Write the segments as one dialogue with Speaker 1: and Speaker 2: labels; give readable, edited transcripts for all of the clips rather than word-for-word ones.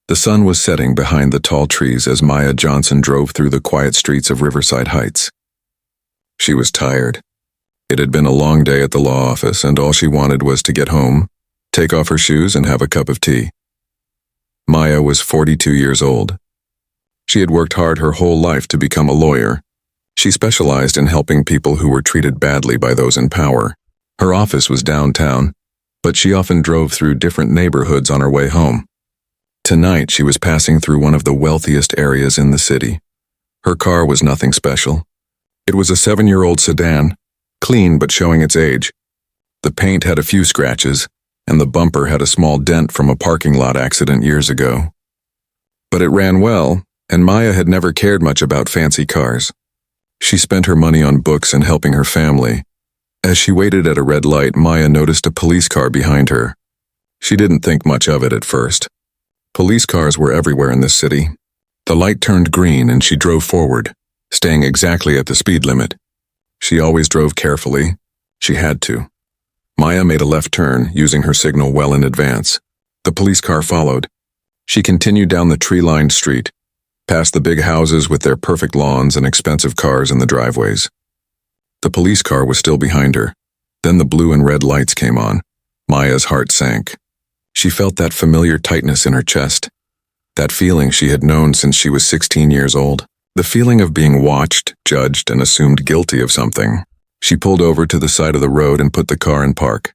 Speaker 1: The sun was setting behind the tall trees as Maya Johnson drove through the quiet streets of Riverside Heights. She was tired. It had been a long day at the law office, and all she wanted was to get home, take off her shoes, and have a cup of tea. Maya was 42 years old. She had worked hard her whole life to become a lawyer. She specialized in helping people who were treated badly by those in power. Her office was downtown, but she often drove through different neighborhoods on her way home. Tonight, she was passing through one of the wealthiest areas in the city. Her car was nothing special. It was a 7-year-old sedan, clean but showing its age. The paint had a few scratches, and the bumper had a small dent from a parking lot accident years ago. But it ran well, and Maya had never cared much about fancy cars. She spent her money on books and helping her family. As she waited at a red light, Maya noticed a police car behind her. She didn't think much of it at first. Police cars were everywhere in this city. The light turned green and she drove forward, staying exactly at the speed limit. She always drove carefully. She had to. Maya made a left turn, using her signal well in advance. The police car followed. She continued down the tree-lined street, past the big houses with their perfect lawns and expensive cars in the driveways. The police car was still behind her. Then the blue and red lights came on. Maya's heart sank. She felt that familiar tightness in her chest, that feeling she had known since she was 16 years old, the feeling of being watched, judged, and assumed guilty of something. She pulled over to the side of the road and put the car in park.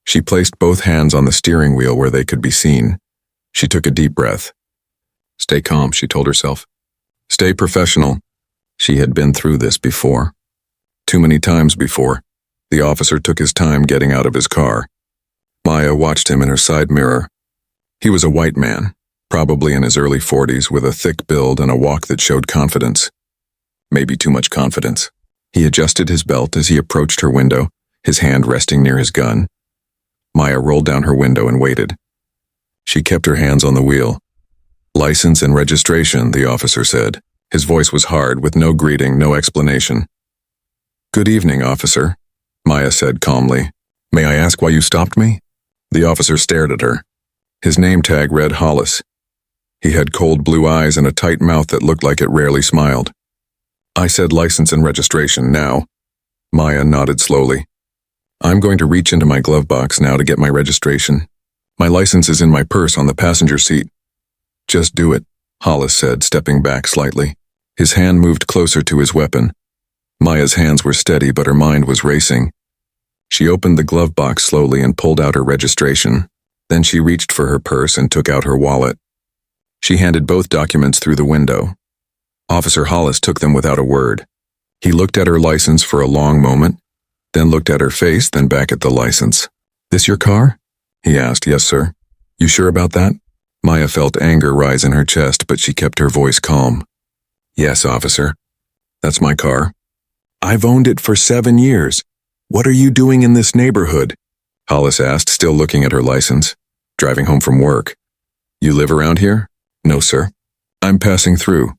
Speaker 1: She placed both hands on the steering wheel where they could be seen. She took a deep breath. Stay calm, she told herself. Stay professional. She had been through this before. Too many times before. The officer took his time getting out of his car. Maya watched him in her side mirror. He was a white man, probably in his early 40s, with a thick build and a walk that showed confidence. Maybe too much confidence. He adjusted his belt as he approached her window, his hand resting near his gun. Maya rolled down her window and waited. She kept her hands on the wheel. License and registration, the officer said. His voice was hard, with no greeting, no explanation. Good evening, officer, Maya said calmly. May I ask why you stopped me? The officer stared at her. His name tag read Hollis. He had cold blue eyes and a tight mouth that looked like it rarely smiled. I said license and registration now. Maya nodded slowly. I'm going to reach into my glove box now to get my registration. My license is in my purse on the passenger seat. Just do it, Hollis said, stepping back slightly. His hand moved closer to his weapon. Maya's hands were steady, but her mind was racing. She opened the glove box slowly and pulled out her registration. Then she reached for her purse and took out her wallet. She handed both documents through the window. Officer Hollis took them without a word. He looked at her license for a long moment, then looked at her face, then back at the license. This your car? He asked. Yes, sir. You sure about that? Maya felt anger rise in her chest, but she kept her voice calm. Yes, officer. That's my car. I've owned it for 7 years. What are you doing in this neighborhood? Hollis asked, still looking at her license. Driving home from work. You live around here? No, sir. I'm passing through.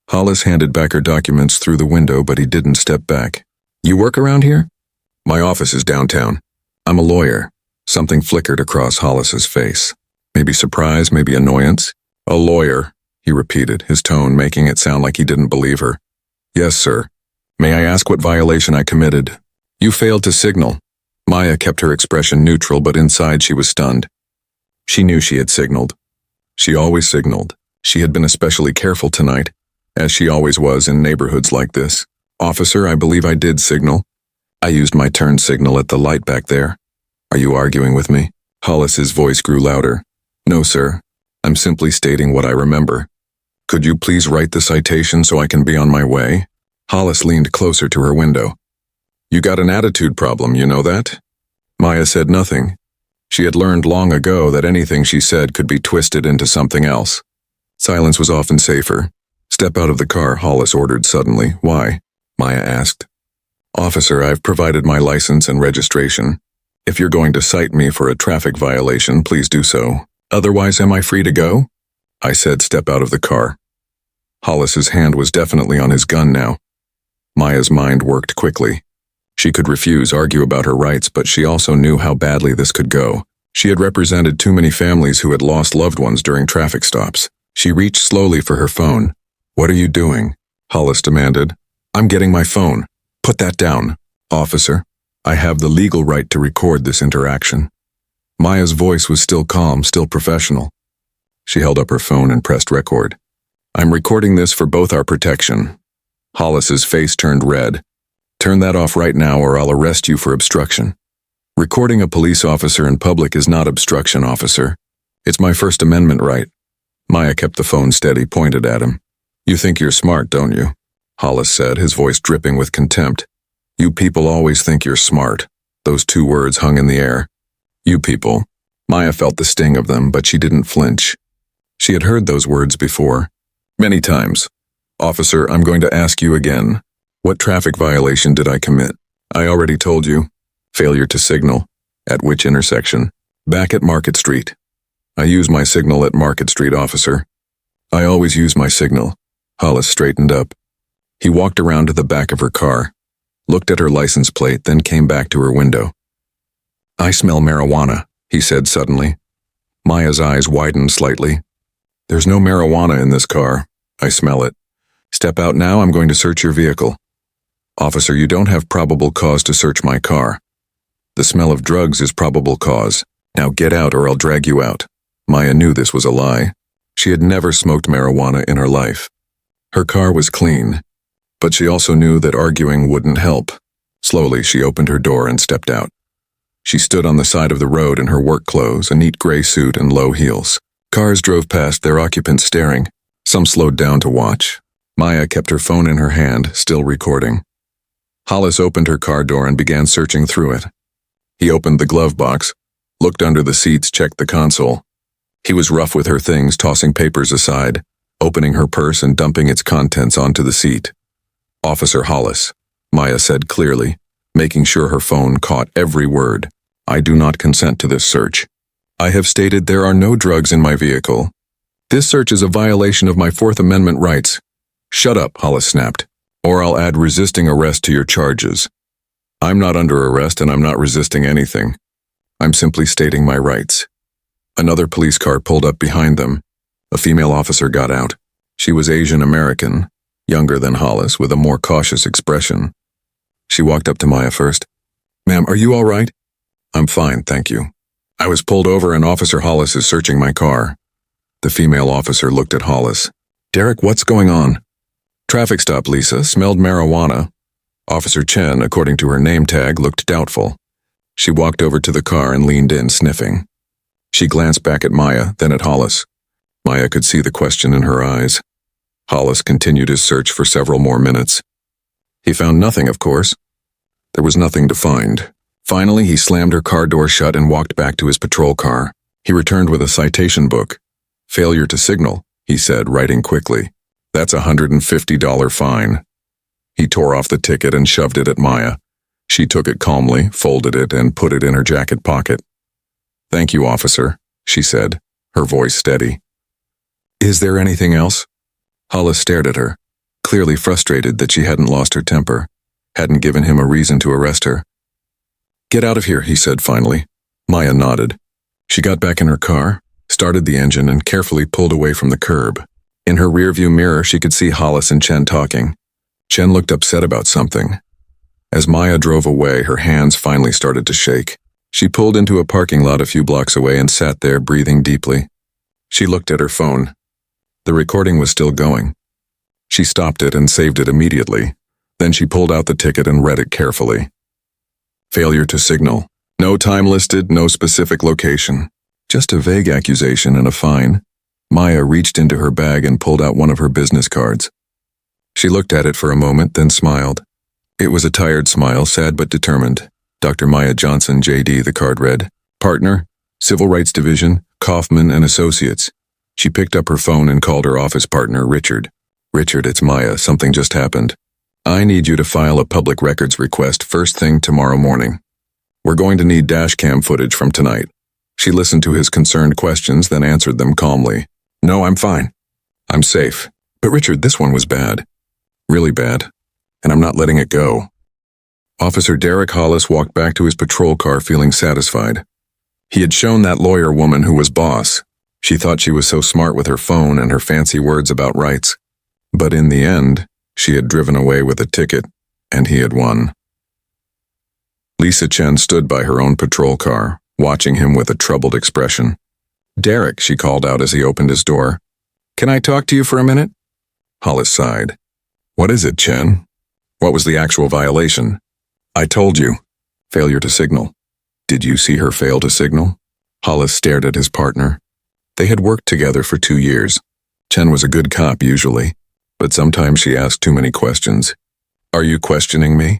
Speaker 1: Hollis handed back her documents through the window, but he didn't step back. You work around here? My office is downtown. I'm a lawyer. Something flickered across Hollis's face. Maybe surprise, maybe annoyance. A lawyer, he repeated, his tone making it sound like he didn't believe her. Yes, sir. May I ask what violation I committed? You failed to signal. Maya kept her expression neutral, but inside she was stunned. She knew she had signaled. She always signaled. She had been especially careful tonight, as she always was in neighborhoods like this. Officer, I believe I did signal. I used my turn signal at the light back there. Are you arguing with me? Hollis's voice grew louder. No, sir. I'm simply stating what I remember. Could you please write the citation so I can be on my way? Hollis leaned closer to her window. You got an attitude problem, you know that? Maya said nothing. She had learned long ago that anything she said could be twisted into something else. Silence was often safer. Step out of the car, Hollis ordered suddenly. Why? Maya asked. Officer, I've provided my license and registration. If you're going to cite me for a traffic violation, please do so. Otherwise, am I free to go? I said, step out of the car. Hollis's hand was definitely on his gun now. Maya's mind worked quickly. She could refuse, argue about her rights, but she also knew how badly this could go. She had represented too many families who had lost loved ones during traffic stops. She reached slowly for her phone. "What are you doing?" Hollis demanded. "I'm getting my phone. Put that down." "Officer, I have the legal right to record this interaction." Maya's voice was still calm, still professional. She held up her phone and pressed record. "I'm recording this for both our protection." Hollis's face turned red. "Turn that off right now or I'll arrest you for obstruction." "Recording a police officer in public is not obstruction, officer. It's my First Amendment right." Maya kept the phone steady, pointed at him. "You think you're smart, don't you?" Hollis said, his voice dripping with contempt. "You people always think you're smart." Those two words hung in the air. "You people." Maya felt the sting of them, but she didn't flinch. She had heard those words before. Many times. "Officer, I'm going to ask you again. What traffic violation did I commit?" "I already told you. Failure to signal." "At which intersection?" "Back at Market Street." "I use my signal at Market Street, officer." "I always use my signal." Hollis straightened up. He walked around to the back of her car, looked at her license plate, then came back to her window. "I smell marijuana," he said suddenly. Maya's eyes widened slightly. "There's no marijuana in this car. I smell it. Step out now, I'm going to search your vehicle." "Officer, you don't have probable cause to search my car." "The smell of drugs is probable cause. Now get out or I'll drag you out." Maya knew this was a lie. She had never smoked marijuana in her life. Her car was clean, but she also knew that arguing wouldn't help. Slowly, she opened her door and stepped out. She stood on the side of the road in her work clothes, a neat gray suit and low heels. Cars drove past, their occupants staring. Some slowed down to watch. Maya kept her phone in her hand, still recording. Hollis opened her car door and began searching through it. He opened the glove box, looked under the seats, checked the console. He was rough with her things, tossing papers aside, opening her purse and dumping its contents onto the seat. "Officer Hollis," Maya said clearly, making sure her phone caught every word. "I do not consent to this search. I have stated there are no drugs in my vehicle. This search is a violation of my Fourth Amendment rights." "Shut up," Hollis snapped, "or I'll add resisting arrest to your charges." "I'm not under arrest and I'm not resisting anything. I'm simply stating my rights." Another police car pulled up behind them. A female officer got out. She was Asian American, younger than Hollis, with a more cautious expression. She walked up to Maya first. "Ma'am, are you all right?" "I'm fine, thank you. I was pulled over and Officer Hollis is searching my car." The female officer looked at Hollis. "Derek, what's going on?" "Traffic stop, Lisa. Smelled marijuana." Officer Chen, according to her name tag, looked doubtful. She walked over to the car and leaned in, sniffing. She glanced back at Maya, then at Hollis. Maya could see the question in her eyes. Hollis continued his search for several more minutes. He found nothing, of course. There was nothing to find. Finally, he slammed her car door shut and walked back to his patrol car. He returned with a citation book. "Failure to signal," he said, writing quickly. "That's a $150 fine." He tore off the ticket and shoved it at Maya. She took it calmly, folded it, and put it in her jacket pocket. "Thank you, officer," she said, her voice steady. "Is there anything else?" Hollis stared at her, clearly frustrated that she hadn't lost her temper, hadn't given him a reason to arrest her. "Get out of here," he said finally. Maya nodded. She got back in her car, started the engine, and carefully pulled away from the curb. In her rearview mirror, she could see Hollis and Chen talking. Chen looked upset about something. As Maya drove away, her hands finally started to shake. She pulled into a parking lot a few blocks away and sat there, breathing deeply. She looked at her phone. The recording was still going. She stopped it and saved it immediately. Then she pulled out the ticket and read it carefully. Failure to signal. No time listed, no specific location. Just a vague accusation and a fine. Maya reached into her bag and pulled out one of her business cards. She looked at it for a moment, then smiled. It was a tired smile, sad but determined. Dr. Maya Johnson, J.D., the card read. Partner, Civil Rights Division, Kaufman and Associates. She picked up her phone and called her office partner, Richard. "Richard, it's Maya. Something just happened. I need you to file a public records request first thing tomorrow morning. We're going to need dash cam footage from tonight." She listened to his concerned questions, then answered them calmly. "No, I'm fine. I'm safe. But Richard, this one was bad. Really bad. And I'm not letting it go." Officer Derek Hollis walked back to his patrol car feeling satisfied. He had shown that lawyer woman who was boss. She thought she was so smart with her phone and her fancy words about rights. But in the end, she had driven away with a ticket, and he had won. Lisa Chen stood by her own patrol car, watching him with a troubled expression. "Derek," she called out as he opened his door. "Can I talk to you for a minute?" Hollis sighed. "What is it, Chen? What was the actual violation?" "I told you. Failure to signal." "Did you see her fail to signal?" Hollis stared at his partner. They had worked together for 2 years. Chen was a good cop usually, but sometimes she asked too many questions. "Are you questioning me?"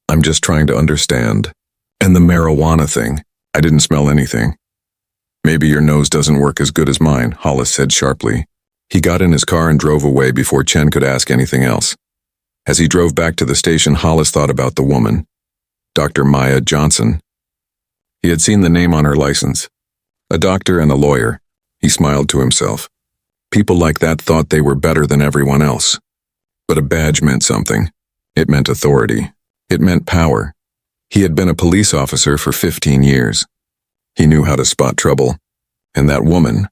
Speaker 1: "I'm just trying to understand. And the marijuana thing, I didn't smell anything." "Maybe your nose doesn't work as good as mine," Hollis said sharply. He got in his car and drove away before Chen could ask anything else. As he drove back to the station, Hollis thought about the woman, Dr. Maya Johnson. He had seen the name on her license. A doctor and a lawyer. He smiled to himself. People like that thought they were better than everyone else. But a badge meant something. It meant authority. It meant power. He had been a police officer for 15 years. He knew how to spot trouble. And that woman,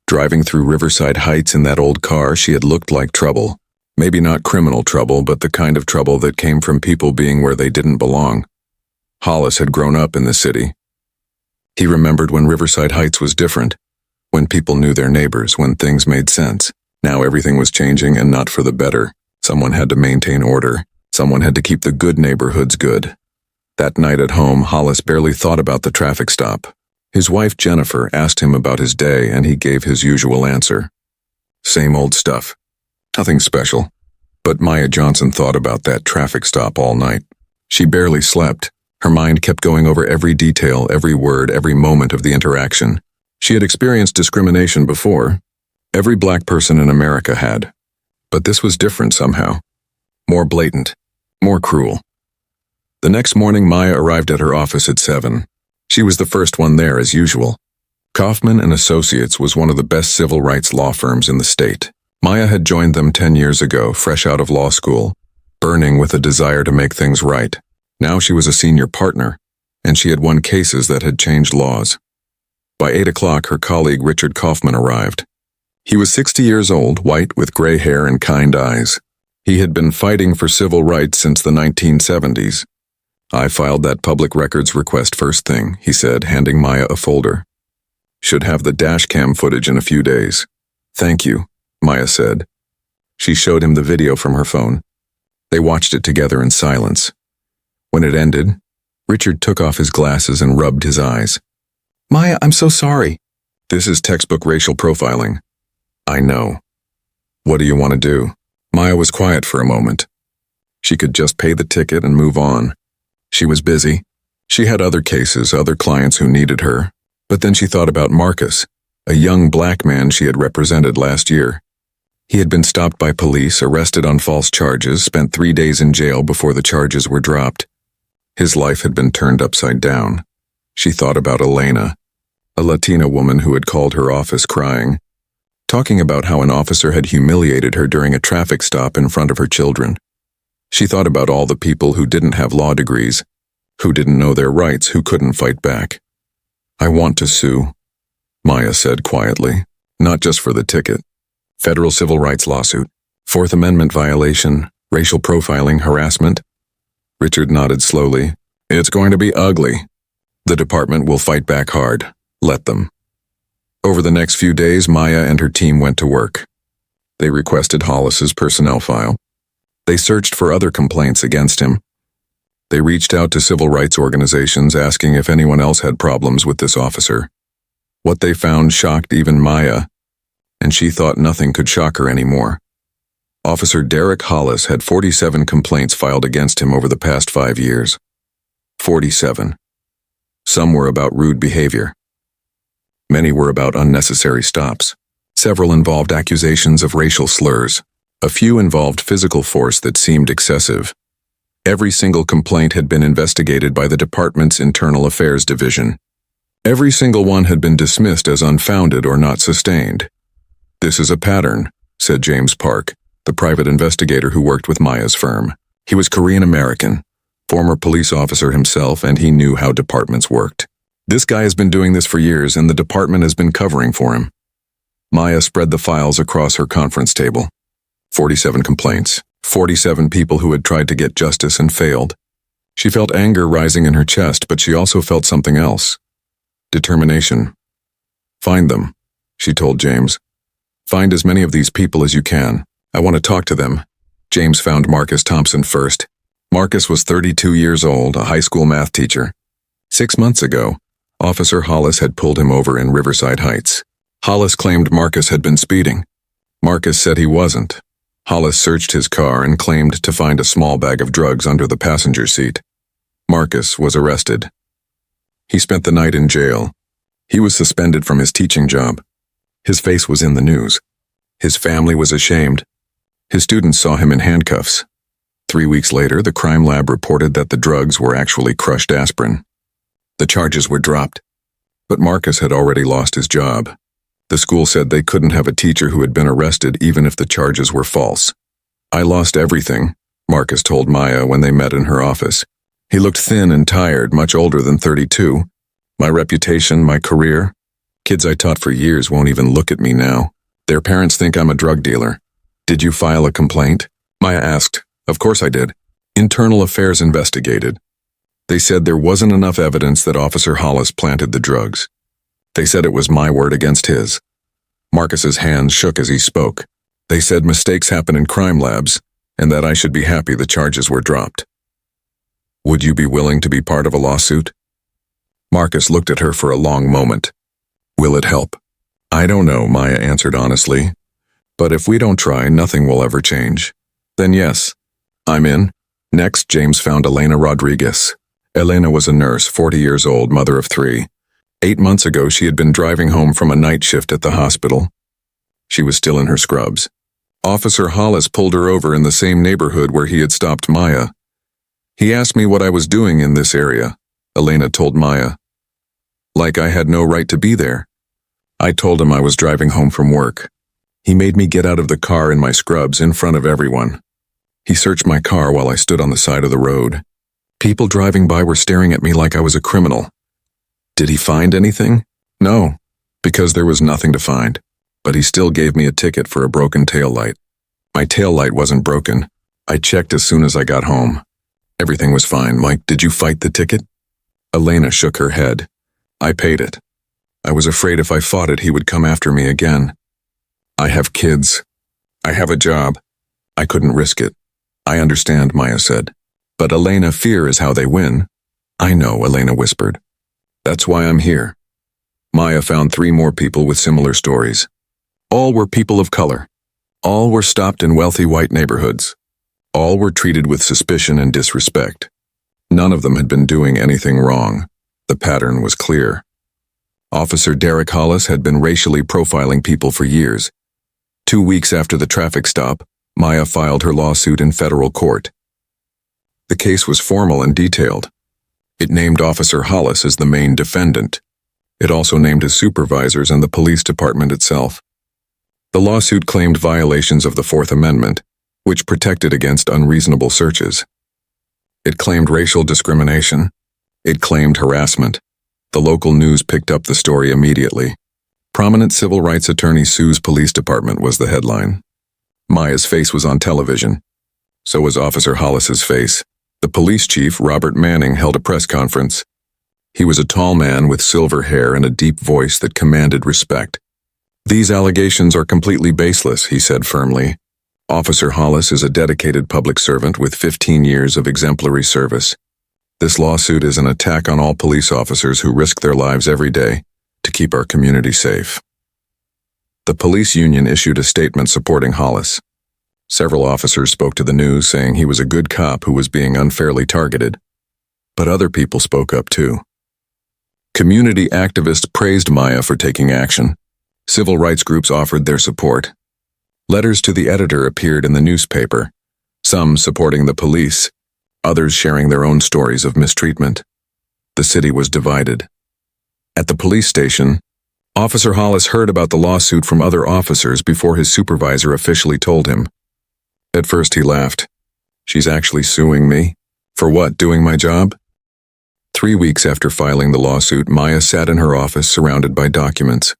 Speaker 1: driving through Riverside Heights in that old car, she had looked like trouble. Maybe not criminal trouble, but the kind of trouble that came from people being where they didn't belong. Hollis had grown up in the city. He remembered when Riverside Heights was different, when people knew their neighbors, when things made sense. Now everything was changing and not for the better. Someone had to maintain order. Someone had to keep the good neighborhoods good. That night at home, Hollis barely thought about the traffic stop. His wife Jennifer asked him about his day and he gave his usual answer. Same old stuff. Nothing special. But Maya Johnson thought about that traffic stop all night. She barely slept. Her mind kept going over every detail, every word, every moment of the interaction. She had experienced discrimination before. Every black person in America had. But this was different somehow. More blatant. More cruel. The next morning, Maya arrived at her office at 7. She was the first one there as usual. Kaufman and Associates was one of the best civil rights law firms in the state. Maya had joined them 10 years ago, fresh out of law school, burning with a desire to make things right. Now she was a senior partner, and she had won cases that had changed laws. By 8 o'clock, her colleague Richard Kaufman arrived. He was 60 years old, white with gray hair and kind eyes. He had been fighting for civil rights since the 1970s. "I filed that public records request first thing," he said, handing Maya a folder. "Should have the dash cam footage in a few days." "Thank you," Maya said. She showed him the video from her phone. They watched it together in silence. When it ended, Richard took off his glasses and rubbed his eyes. "Maya, I'm so sorry." "This is textbook racial profiling." "I know. What do you want to do?" Maya was quiet for a moment. She could just pay the ticket and move on. She was busy. She had other cases, other clients who needed her. But then she thought about Marcus, a young black man she had represented last year. He had been stopped by police, arrested on false charges, spent 3 days in jail before the charges were dropped. His life had been turned upside down. She thought about Elena, a Latina woman who had called her office crying, talking about how an officer had humiliated her during a traffic stop in front of her children. She thought about all the people who didn't have law degrees, who didn't know their rights, who couldn't fight back. "I want to sue," Maya said quietly, "not just for the ticket. Federal civil rights lawsuit, Fourth Amendment violation, racial profiling, harassment." Richard nodded slowly. "It's going to be ugly. The department will fight back hard. Let them." Over the next few days, Maya and her team went to work. They requested Hollis's personnel file. They searched for other complaints against him. They reached out to civil rights organizations asking if anyone else had problems with this officer. What they found shocked even Maya, and she thought nothing could shock her anymore. Officer Derek Hollis had 47 complaints filed against him over the past 5 years. 47. Some were about rude behavior. Many were about unnecessary stops. Several involved accusations of racial slurs. A few involved physical force that seemed excessive. Every single complaint had been investigated by the department's Internal Affairs Division. Every single one had been dismissed as unfounded or not sustained. "This is a pattern," said James Park, the private investigator who worked with Maya's firm. He was Korean American, former police officer himself, and he knew how departments worked. This guy has been doing this for years and the department has been covering for him. Maya spread the files across her conference table. 47 complaints. 47 people who had tried to get justice and failed. She felt anger rising in her chest, but she also felt something else. Determination. Find them, she told James. Find as many of these people as you can. I want to talk to them. James found Marcus Thompson first. Marcus was 32 years old, a high school math teacher. 6 months ago, Officer Hollis had pulled him over in Riverside Heights. Hollis claimed Marcus had been speeding. Marcus said he wasn't. Hollis searched his car and claimed to find a small bag of drugs under the passenger seat. Marcus was arrested. He spent the night in jail. He was suspended from his teaching job. His face was in the news. His family was ashamed. His students saw him in handcuffs. 3 weeks later, the crime lab reported that the drugs were actually crushed aspirin. The charges were dropped. But Marcus had already lost his job. The school said they couldn't have a teacher who had been arrested even if the charges were false. I lost everything, Marcus told Maya when they met in her office. He looked thin and tired, much older than 32. My reputation, my career. Kids I taught for years won't even look at me now. Their parents think I'm a drug dealer. Did you file a complaint? Maya asked. Of course I did. Internal Affairs investigated. They said there wasn't enough evidence that Officer Hollis planted the drugs. They said it was my word against his. Marcus's hands shook as he spoke. They said mistakes happen in crime labs, and that I should be happy the charges were dropped. Would you be willing to be part of a lawsuit? Marcus looked at her for a long moment. Will it help? I don't know, Maya answered honestly. But if we don't try, nothing will ever change. Then yes, I'm in. Next, James found Elena Rodriguez. Elena was a nurse, 40 years old, mother of 3. 8 months ago, she had been driving home from a night shift at the hospital. She was still in her scrubs. Officer Hollis pulled her over in the same neighborhood where he had stopped Maya. He asked me what I was doing in this area, Elena told Maya. Like I had no right to be there. I told him I was driving home from work. He made me get out of the car in my scrubs in front of everyone. He searched my car while I stood on the side of the road. People driving by were staring at me like I was a criminal. Did he find anything? No, because there was nothing to find. But he still gave me a ticket for a broken taillight. My taillight wasn't broken. I checked as soon as I got home. Everything was fine. Mike, did you fight the ticket? Elena shook her head. I paid it. I was afraid if I fought it, he would come after me again. I have kids. I have a job. I couldn't risk it. I understand, Maya said. But Elena, fear is how they win. I know, Elena whispered. That's why I'm here. Maya found 3 more people with similar stories. All were people of color. All were stopped in wealthy white neighborhoods. All were treated with suspicion and disrespect. None of them had been doing anything wrong. The pattern was clear. Officer Derek Hollis had been racially profiling people for years. 2 weeks after the traffic stop, Maya filed her lawsuit in federal court. The case was formal and detailed. It named Officer Hollis as the main defendant. It also named his supervisors and the police department itself. The lawsuit claimed violations of the Fourth Amendment, which protected against unreasonable searches. It claimed racial discrimination. It claimed harassment. The local news picked up the story immediately. Prominent civil rights attorney sues police department was the headline. Maya's face was on television. So was Officer Hollis's face. The police chief, Robert Manning, held a press conference. He was a tall man with silver hair and a deep voice that commanded respect. These allegations are completely baseless, he said firmly. Officer Hollis is a dedicated public servant with 15 years of exemplary service. This lawsuit is an attack on all police officers who risk their lives every day to keep our community safe. The police union issued a statement supporting Hollis. Several officers spoke to the news saying he was a good cop who was being unfairly targeted. But other people spoke up too. Community activists praised Maya for taking action. Civil rights groups offered their support. Letters to the editor appeared in the newspaper, some supporting the police, others sharing their own stories of mistreatment. The city was divided. At the police station, Officer Hollis heard about the lawsuit from other officers before his supervisor officially told him. At first he laughed. She's actually suing me? For what, doing my job? 3 weeks after filing the lawsuit, Maya sat in her office surrounded by documents.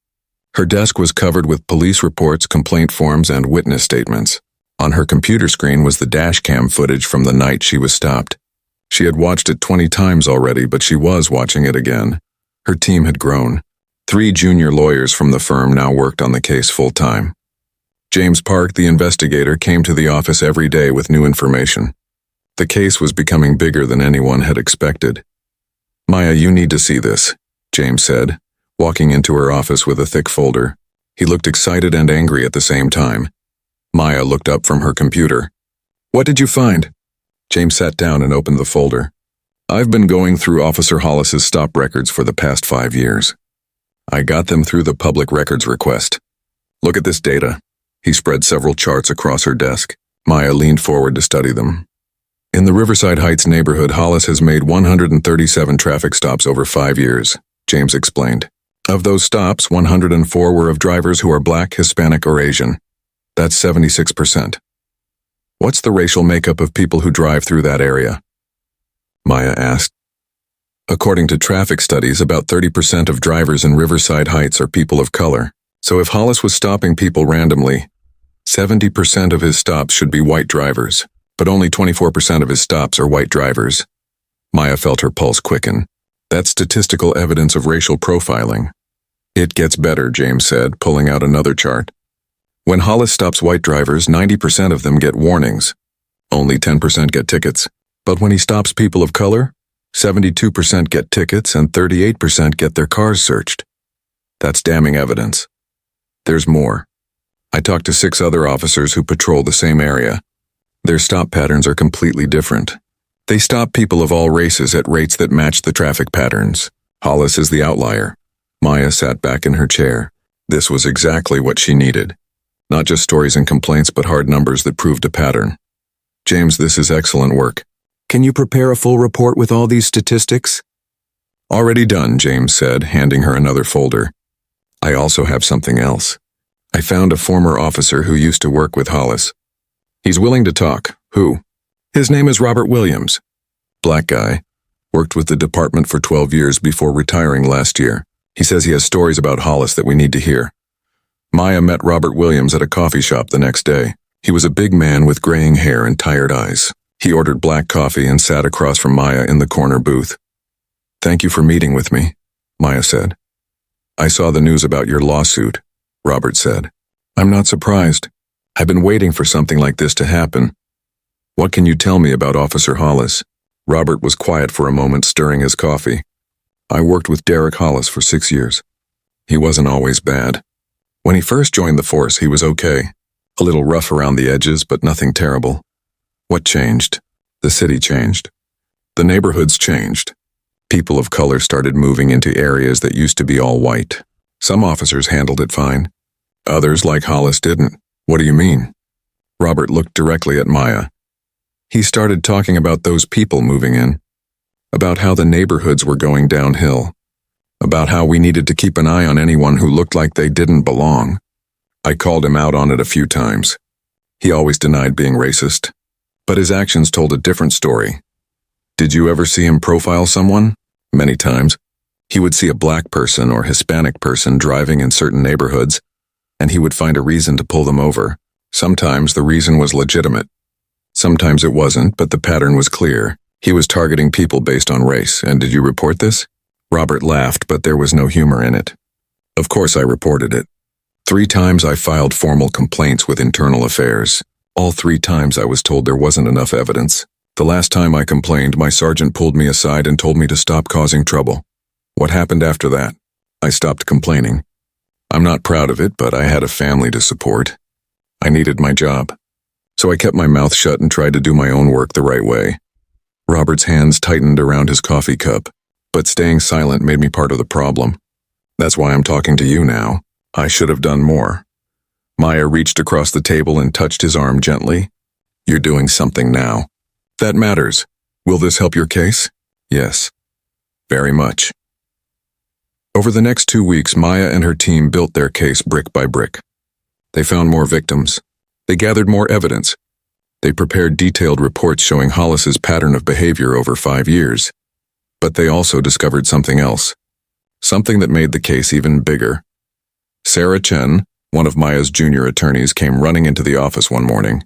Speaker 1: Her desk was covered with police reports, complaint forms, and witness statements. On her computer screen was the dashcam footage from the night she was stopped. She had watched it 20 times already, but she was watching it again. Her team had grown. 3 junior lawyers from the firm now worked on the case full-time. James Park, the investigator, came to the office every day with new information. The case was becoming bigger than anyone had expected. "Maya, you need to see this," James said, walking into her office with a thick folder. He looked excited and angry at the same time. Maya looked up from her computer. "What did you find?" James sat down and opened the folder. "I've been going through Officer Hollis's stop records for the past 5 years. I got them through the public records request. Look at this data." He spread several charts across her desk. Maya leaned forward to study them. "In the Riverside Heights neighborhood, Hollis has made 137 traffic stops over 5 years, James explained. Of those stops, 104 were of drivers who are Black, Hispanic, or Asian. That's 76%. What's the racial makeup of people who drive through that area?" Maya asked. "According to traffic studies, about 30% of drivers in Riverside Heights are people of color. So if Hollis was stopping people randomly, 70% of his stops should be white drivers, but only 24% of his stops are white drivers." Maya felt her pulse quicken. "That's statistical evidence of racial profiling." "It gets better," James said, pulling out another chart. "When Hollis stops white drivers, 90% of them get warnings. Only 10% get tickets. But when he stops people of color, 72% get tickets and 38% get their cars searched. That's damning evidence. There's more. I talked to 6 other officers who patrol the same area. Their stop patterns are completely different. They stop people of all races at rates that match the traffic patterns. Hollis is the outlier." Maya sat back in her chair. This was exactly what she needed. Not just stories and complaints, but hard numbers that proved a pattern. "James, this is excellent work. Can you prepare a full report with all these statistics?" "Already done," James said, handing her another folder. "I also have something else. I found a former officer who used to work with Hollis. He's willing to talk." "Who?" "His name is Robert Williams. Black guy. Worked with the department for 12 years before retiring last year. He says he has stories about Hollis that we need to hear." Maya met Robert Williams at a coffee shop the next day. He was a big man with graying hair and tired eyes. He ordered black coffee and sat across from Maya in the corner booth. "Thank you for meeting with me," Maya said. "I saw the news about your lawsuit," Robert said. "I'm not surprised. I've been waiting for something like this to happen. What can you tell me about Officer Hollis?" Robert was quiet for a moment, stirring his coffee. "I worked with Derek Hollis for 6 years. He wasn't always bad. When he first joined the force, he was okay. A little rough around the edges, but nothing terrible. What changed? The city changed. The neighborhoods changed. People of color started moving into areas that used to be all white. Some officers handled it fine. Others, like Hollis, didn't." "What do you mean?" Robert looked directly at Maya. He started talking about those people moving in, about how the neighborhoods were going downhill, about how we needed to keep an eye on anyone who looked like they didn't belong. I called him out on it a few times. He always denied being racist, but his actions told a different story. "Did you ever see him profile someone?" "Many times. He would see a Black person or Hispanic person driving in certain neighborhoods, and he would find a reason to pull them over. Sometimes the reason was legitimate. Sometimes it wasn't, but the pattern was clear. He was targeting people based on race. And did you report this?" Robert laughed, but there was no humor in it. "Of course I reported it. 3 times I filed formal complaints with Internal Affairs. All 3 times I was told there wasn't enough evidence. The last time I complained, my sergeant pulled me aside and told me to stop causing trouble. What happened after that? I stopped complaining. I'm not proud of it, but I had a family to support. I needed my job. So I kept my mouth shut and tried to do my own work the right way." Robert's hands tightened around his coffee cup, but staying silent made me part of the problem. "That's why I'm talking to you now. I should have done more." Maya reached across the table and touched his arm gently. "You're doing something now. That matters. Will this help your case?" "Yes. Very much." Over the next 2 weeks, Maya and her team built their case brick by brick. They found more victims. They gathered more evidence. They prepared detailed reports showing Hollis's pattern of behavior over 5 years. But they also discovered something else. Something that made the case even bigger. Sarah Chen, one of Maya's junior attorneys, came running into the office one morning.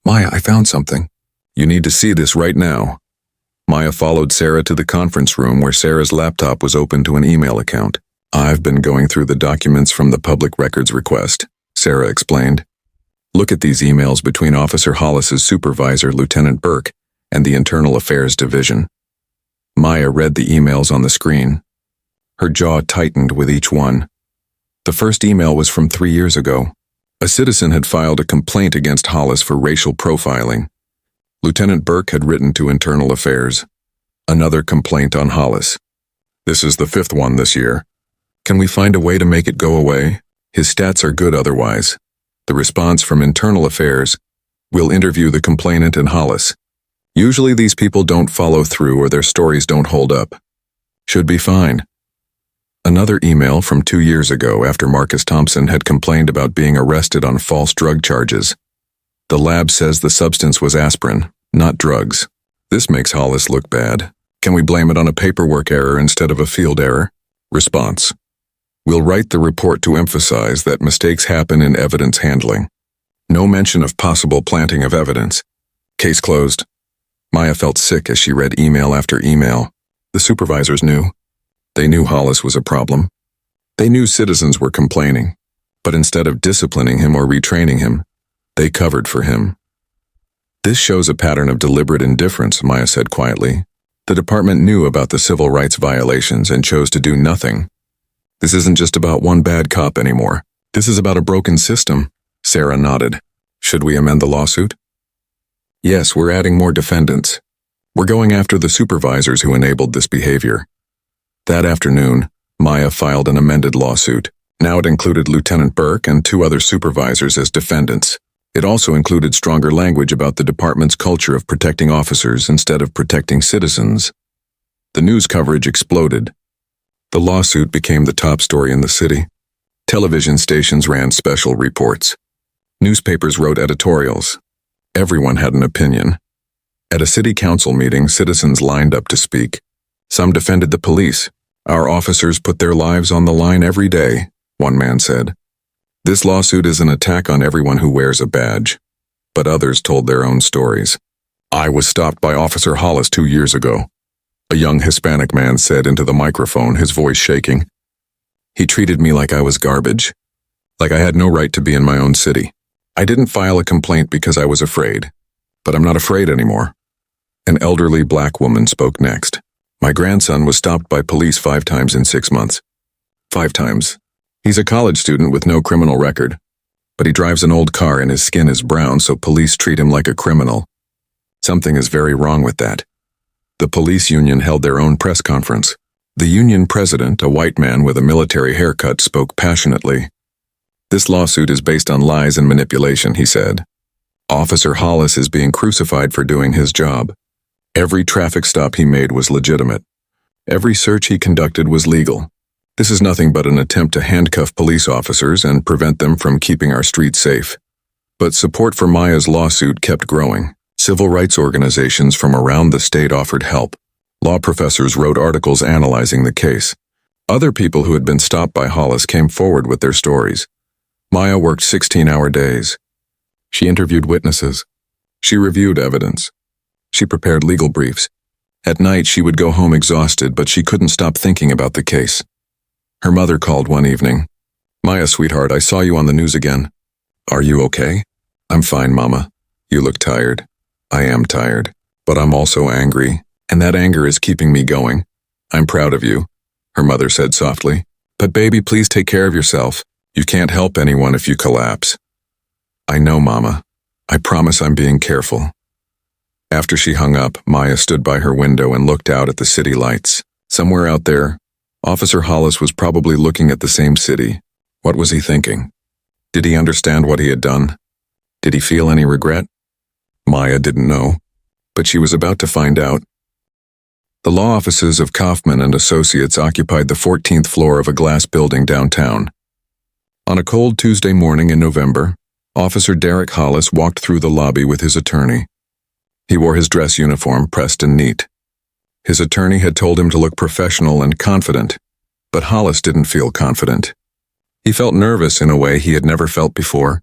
Speaker 1: "Maya, I found something. You need to see this right now." Maya followed Sarah to the conference room where Sarah's laptop was open to an email account. "I've been going through the documents from the public records request," Sarah explained. "Look at these emails between Officer Hollis's supervisor, Lieutenant Burke, and the Internal Affairs Division." Maya read the emails on the screen. Her jaw tightened with each one. The first email was from 3 years ago. A citizen had filed a complaint against Hollis for racial profiling. Lieutenant Burke had written to Internal Affairs. Another complaint on Hollis. "This is the 5th one this year. Can we find a way to make it go away? His stats are good otherwise." The response from Internal Affairs: "We'll interview the complainant and Hollis. Usually these people don't follow through or their stories don't hold up. Should be fine." Another email from 2 years ago after Marcus Thompson had complained about being arrested on false drug charges. "The lab says the substance was aspirin, not drugs. This makes Hollis look bad. Can we blame it on a paperwork error instead of a field error?" Response: "We'll write the report to emphasize that mistakes happen in evidence handling. No mention of possible planting of evidence. Case closed." Maya felt sick as she read email after email. The supervisors knew. They knew Hollis was a problem. They knew citizens were complaining. But instead of disciplining him or retraining him, they covered for him. "This shows a pattern of deliberate indifference," Maya said quietly. "The department knew about the civil rights violations and chose to do nothing. This isn't just about one bad cop anymore. This is about a broken system." Sarah nodded. "Should we amend the lawsuit?" "Yes, we're adding more defendants. We're going after the supervisors who enabled this behavior." That afternoon, Maya filed an amended lawsuit. Now it included Lieutenant Burke and 2 other supervisors as defendants. It also included stronger language about the department's culture of protecting officers instead of protecting citizens. The news coverage exploded. The lawsuit became the top story in the city. Television stations ran special reports. Newspapers wrote editorials. Everyone had an opinion. At a city council meeting, citizens lined up to speak. Some defended the police. "Our officers put their lives on the line every day," one man said. "This lawsuit is an attack on everyone who wears a badge." But others told their own stories. "I was stopped by Officer Hollis 2 years ago," a young Hispanic man said into the microphone, his voice shaking. "He treated me like I was garbage, like I had no right to be in my own city. I didn't file a complaint because I was afraid, but I'm not afraid anymore." An elderly black woman spoke next. "My grandson was stopped by police 5 times in 6 months. 5 times. He's a college student with no criminal record, but he drives an old car and his skin is brown, so police treat him like a criminal. Something is very wrong with that." The police union held their own press conference. The union president, a white man with a military haircut, spoke passionately. "This lawsuit is based on lies and manipulation," he said. "Officer Hollis is being crucified for doing his job. Every traffic stop he made was legitimate. Every search he conducted was legal. This is nothing but an attempt to handcuff police officers and prevent them from keeping our streets safe." But support for Maya's lawsuit kept growing. Civil rights organizations from around the state offered help. Law professors wrote articles analyzing the case. Other people who had been stopped by Hollis came forward with their stories. Maya worked 16-hour days. She interviewed witnesses. She reviewed evidence. She prepared legal briefs. At night, she would go home exhausted, but she couldn't stop thinking about the case. Her mother called one evening. "Maya, sweetheart, I saw you on the news again. Are you okay?" "I'm fine, Mama. You look tired." "I am tired, but I'm also angry, and that anger is keeping me going. I'm proud of you," her mother said softly. "But baby, please take care of yourself. You can't help anyone if you collapse." "I know, Mama. I promise I'm being careful." After she hung up, Maya stood by her window and looked out at the city lights. Somewhere out there, Officer Hollis was probably looking at the same city. What was he thinking? Did he understand what he had done? Did he feel any regret? Maya didn't know, but she was about to find out. The law offices of Kaufman and Associates occupied the 14th floor of a glass building downtown. On a cold Tuesday morning in November, Officer Derek Hollis walked through the lobby with his attorney. He wore his dress uniform, pressed and neat. His attorney had told him to look professional and confident, but Hollis didn't feel confident. He felt nervous in a way he had never felt before,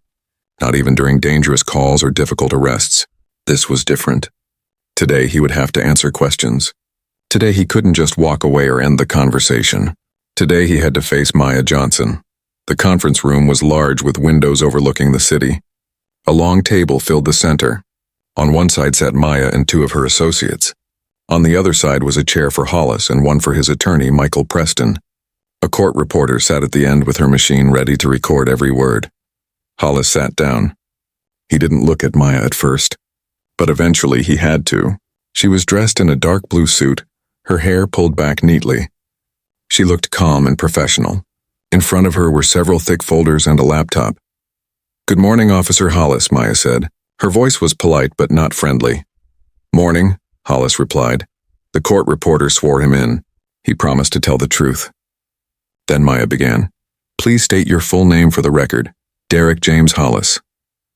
Speaker 1: not even during dangerous calls or difficult arrests. This was different. Today he would have to answer questions. Today he couldn't just walk away or end the conversation. Today he had to face Maya Johnson. The conference room was large with windows overlooking the city. A long table filled the center. On one side sat Maya and two of her associates. On the other side was a chair for Hollis and one for his attorney, Michael Preston. A court reporter sat at the end with her machine ready to record every word. Hollis sat down. He didn't look at Maya at first, but eventually he had to. She was dressed in a dark blue suit, her hair pulled back neatly. She looked calm and professional. In front of her were several thick folders and a laptop. "Good morning, Officer Hollis," Maya said. Her voice was polite but not friendly. "Morning," Hollis replied. The court reporter swore him in. He promised to tell the truth. Then Maya began. "Please state your full name for the record." "Derek James Hollis."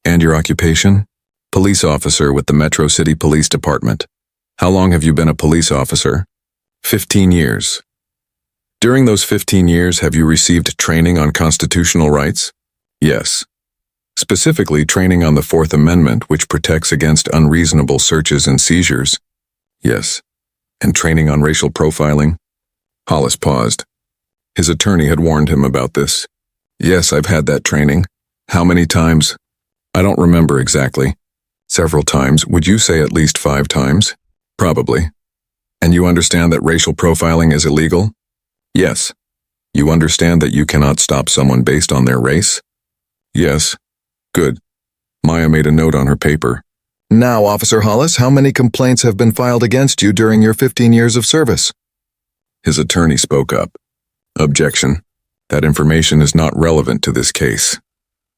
Speaker 1: "And your occupation?" "Police officer with the Metro City Police Department." "How long have you been a police officer?" 15 years. "During those 15 years, have you received training on constitutional rights?" "Yes." "Specifically training on the Fourth Amendment, which protects against unreasonable searches and seizures?" "Yes." "And training on racial profiling?" Hollis paused. His attorney had warned him about this. "Yes, I've had that training." "How many times?" "I don't remember exactly." "Several times. Would you say at least 5 times?" "Probably." "And you understand that racial profiling is illegal?" "Yes." "You understand that you cannot stop someone based on their race?" "Yes." "Good." Maya made a note on her paper. "Now, Officer Hollis, how many complaints have been filed against you during your 15 years of service?" His attorney spoke up. "Objection. That information is not relevant to this case."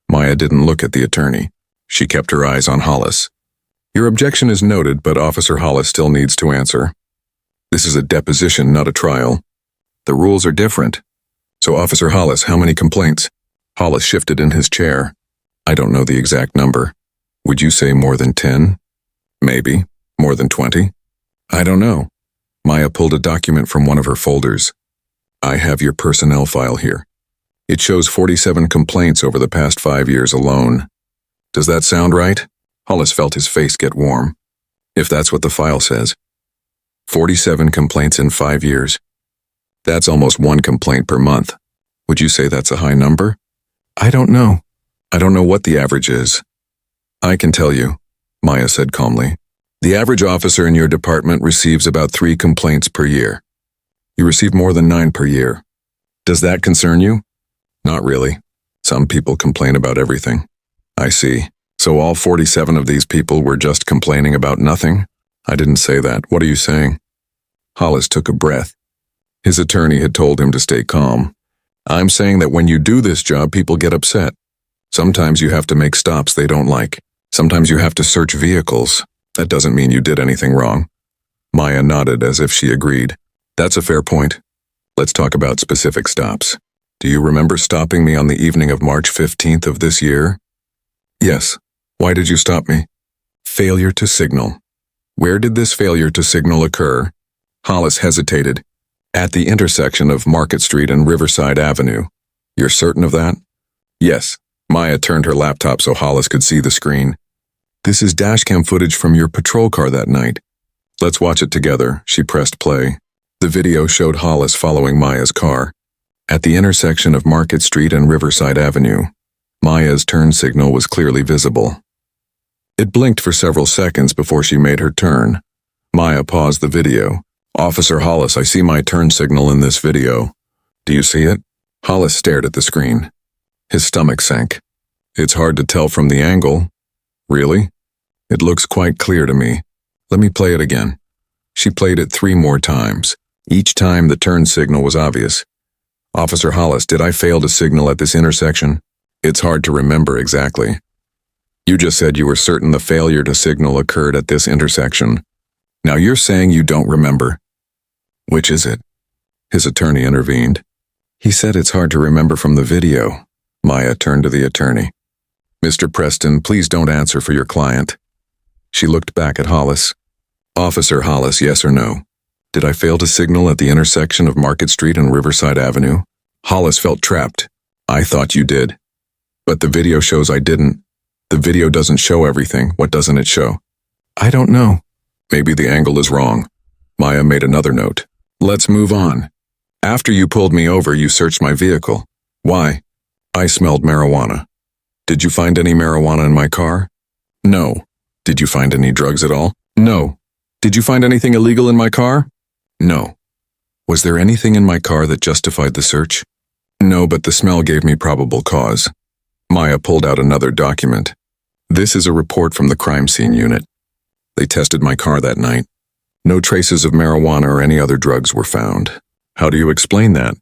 Speaker 1: Maya didn't look at the attorney. She kept her eyes on Hollis. "Your objection is noted, but Officer Hollis still needs to answer. This is a deposition, not a trial. The rules are different. So, Officer Hollis, how many complaints?" Hollis shifted in his chair. "I don't know the exact number. Would you say more than 10? Maybe. More than 20? I don't know." Maya pulled a document from one of her folders. "I have your personnel file here. It shows 47 complaints over the past 5 years alone. Does that sound right?" Hollis felt his face get warm. "If that's what the file says. 47 complaints in 5 years. That's almost 1 complaint per month. Would you say that's a high number?" "I don't know. I don't know what the average is." "I can tell you," Maya said calmly. "The average officer in your department receives about 3 complaints per year. You receive more than 9 per year. Does that concern you?" "Not really. Some people complain about everything." "I see. So all 47 of these people were just complaining about nothing?" "I didn't say that. What are you saying?" Hollis took a breath. His attorney had told him to stay calm. "I'm saying that when you do this job, people get upset. Sometimes you have to make stops they don't like. Sometimes you have to search vehicles. That doesn't mean you did anything wrong." Maya nodded as if she agreed. "That's a fair point. Let's talk about specific stops. Do you remember stopping me on the evening of March 15th of this year?" "Yes." "Why did you stop me?" "Failure to signal." "Where did this failure to signal occur?" Hollis hesitated. "At the intersection of Market Street and Riverside Avenue." "You're certain of that?" "Yes." Maya turned her laptop so Hollis could see the screen. "This is dashcam footage from your patrol car that night. Let's watch it together." She pressed play. The video showed Hollis following Maya's car. At the intersection of Market Street and Riverside Avenue, Maya's turn signal was clearly visible. It blinked for several seconds before she made her turn. Maya paused the video. "Officer Hollis, I see my turn signal in this video. Do you see it?" Hollis stared at the screen. His stomach sank. "It's hard to tell from the angle." "Really?" "It looks quite clear to me. Let me play it again." She played it 3 more times. Each time the turn signal was obvious. "Officer Hollis, did I fail to signal at this intersection?" "It's hard to remember exactly." "You just said you were certain the failure to signal occurred at this intersection. Now you're saying you don't remember. Which is it?" His attorney intervened. "He said it's hard to remember from the video." Maya turned to the attorney. "Mr. Preston, please don't answer for your client." She looked back at Hollis. "Officer Hollis, yes or no? Did I fail to signal at the intersection of Market Street and Riverside Avenue? Hollis felt trapped. I thought you did. But the video shows I didn't. The video doesn't show everything. What doesn't it show? I don't know. Maybe the angle is wrong. Maya made another note. Let's move on. After you pulled me over, you searched my vehicle. Why? I smelled marijuana. Did you find any marijuana in my car? No. Did you find any drugs at all? No. Did you find anything illegal in my car? No. Was there anything in my car that justified the search? No, but the smell gave me probable cause. Maya pulled out another document. This is a report from the crime scene unit. They tested my car that night. No traces of marijuana or any other drugs were found. How do you explain that?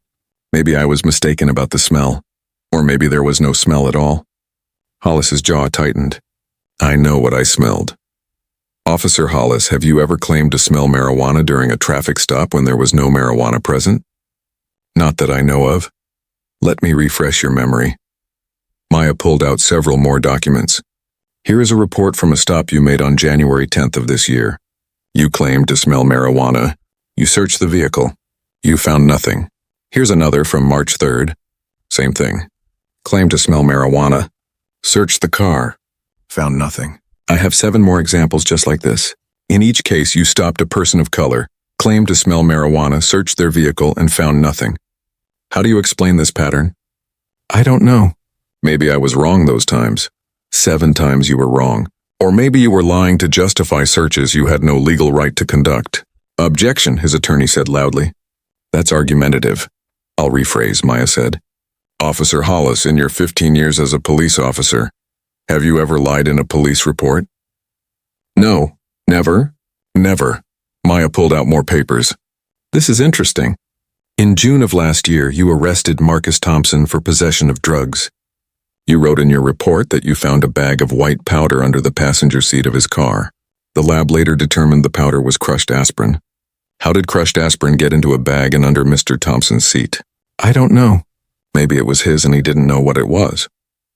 Speaker 1: Maybe I was mistaken about the smell. Or maybe there was no smell at all. Hollis's jaw tightened. I know what I smelled. Officer Hollis, have you ever claimed to smell marijuana during a traffic stop when there was no marijuana present? Not that I know of. Let me refresh your memory. Maya pulled out several more documents. Here is a report from a stop you made on January 10th of this year. You claimed to smell marijuana. You searched the vehicle. You found nothing. Here's another from March 3rd. Same thing. Claimed to smell marijuana. Searched the car. Found nothing. I have 7 more examples just like this. In each case, you stopped a person of color, claimed to smell marijuana, searched their vehicle, and found nothing. How do you explain this pattern? I don't know. Maybe I was wrong those times. 7 times you were wrong. Or maybe you were lying to justify searches you had no legal right to conduct. Objection, his attorney said loudly. That's argumentative. I'll rephrase, Maya said. Officer Hollis, in your 15 years as a police officer, have you ever lied in a police report? No. Never? Never. Maya pulled out more papers. This is interesting. In June of last year, you arrested Marcus Thompson for possession of drugs. You wrote in your report that you found a bag of white powder under the passenger seat of his car. The lab later determined the powder was crushed aspirin. How did crushed aspirin get into a bag and under Mr. Thompson's seat? I don't know. Maybe it was his and he didn't know what it was.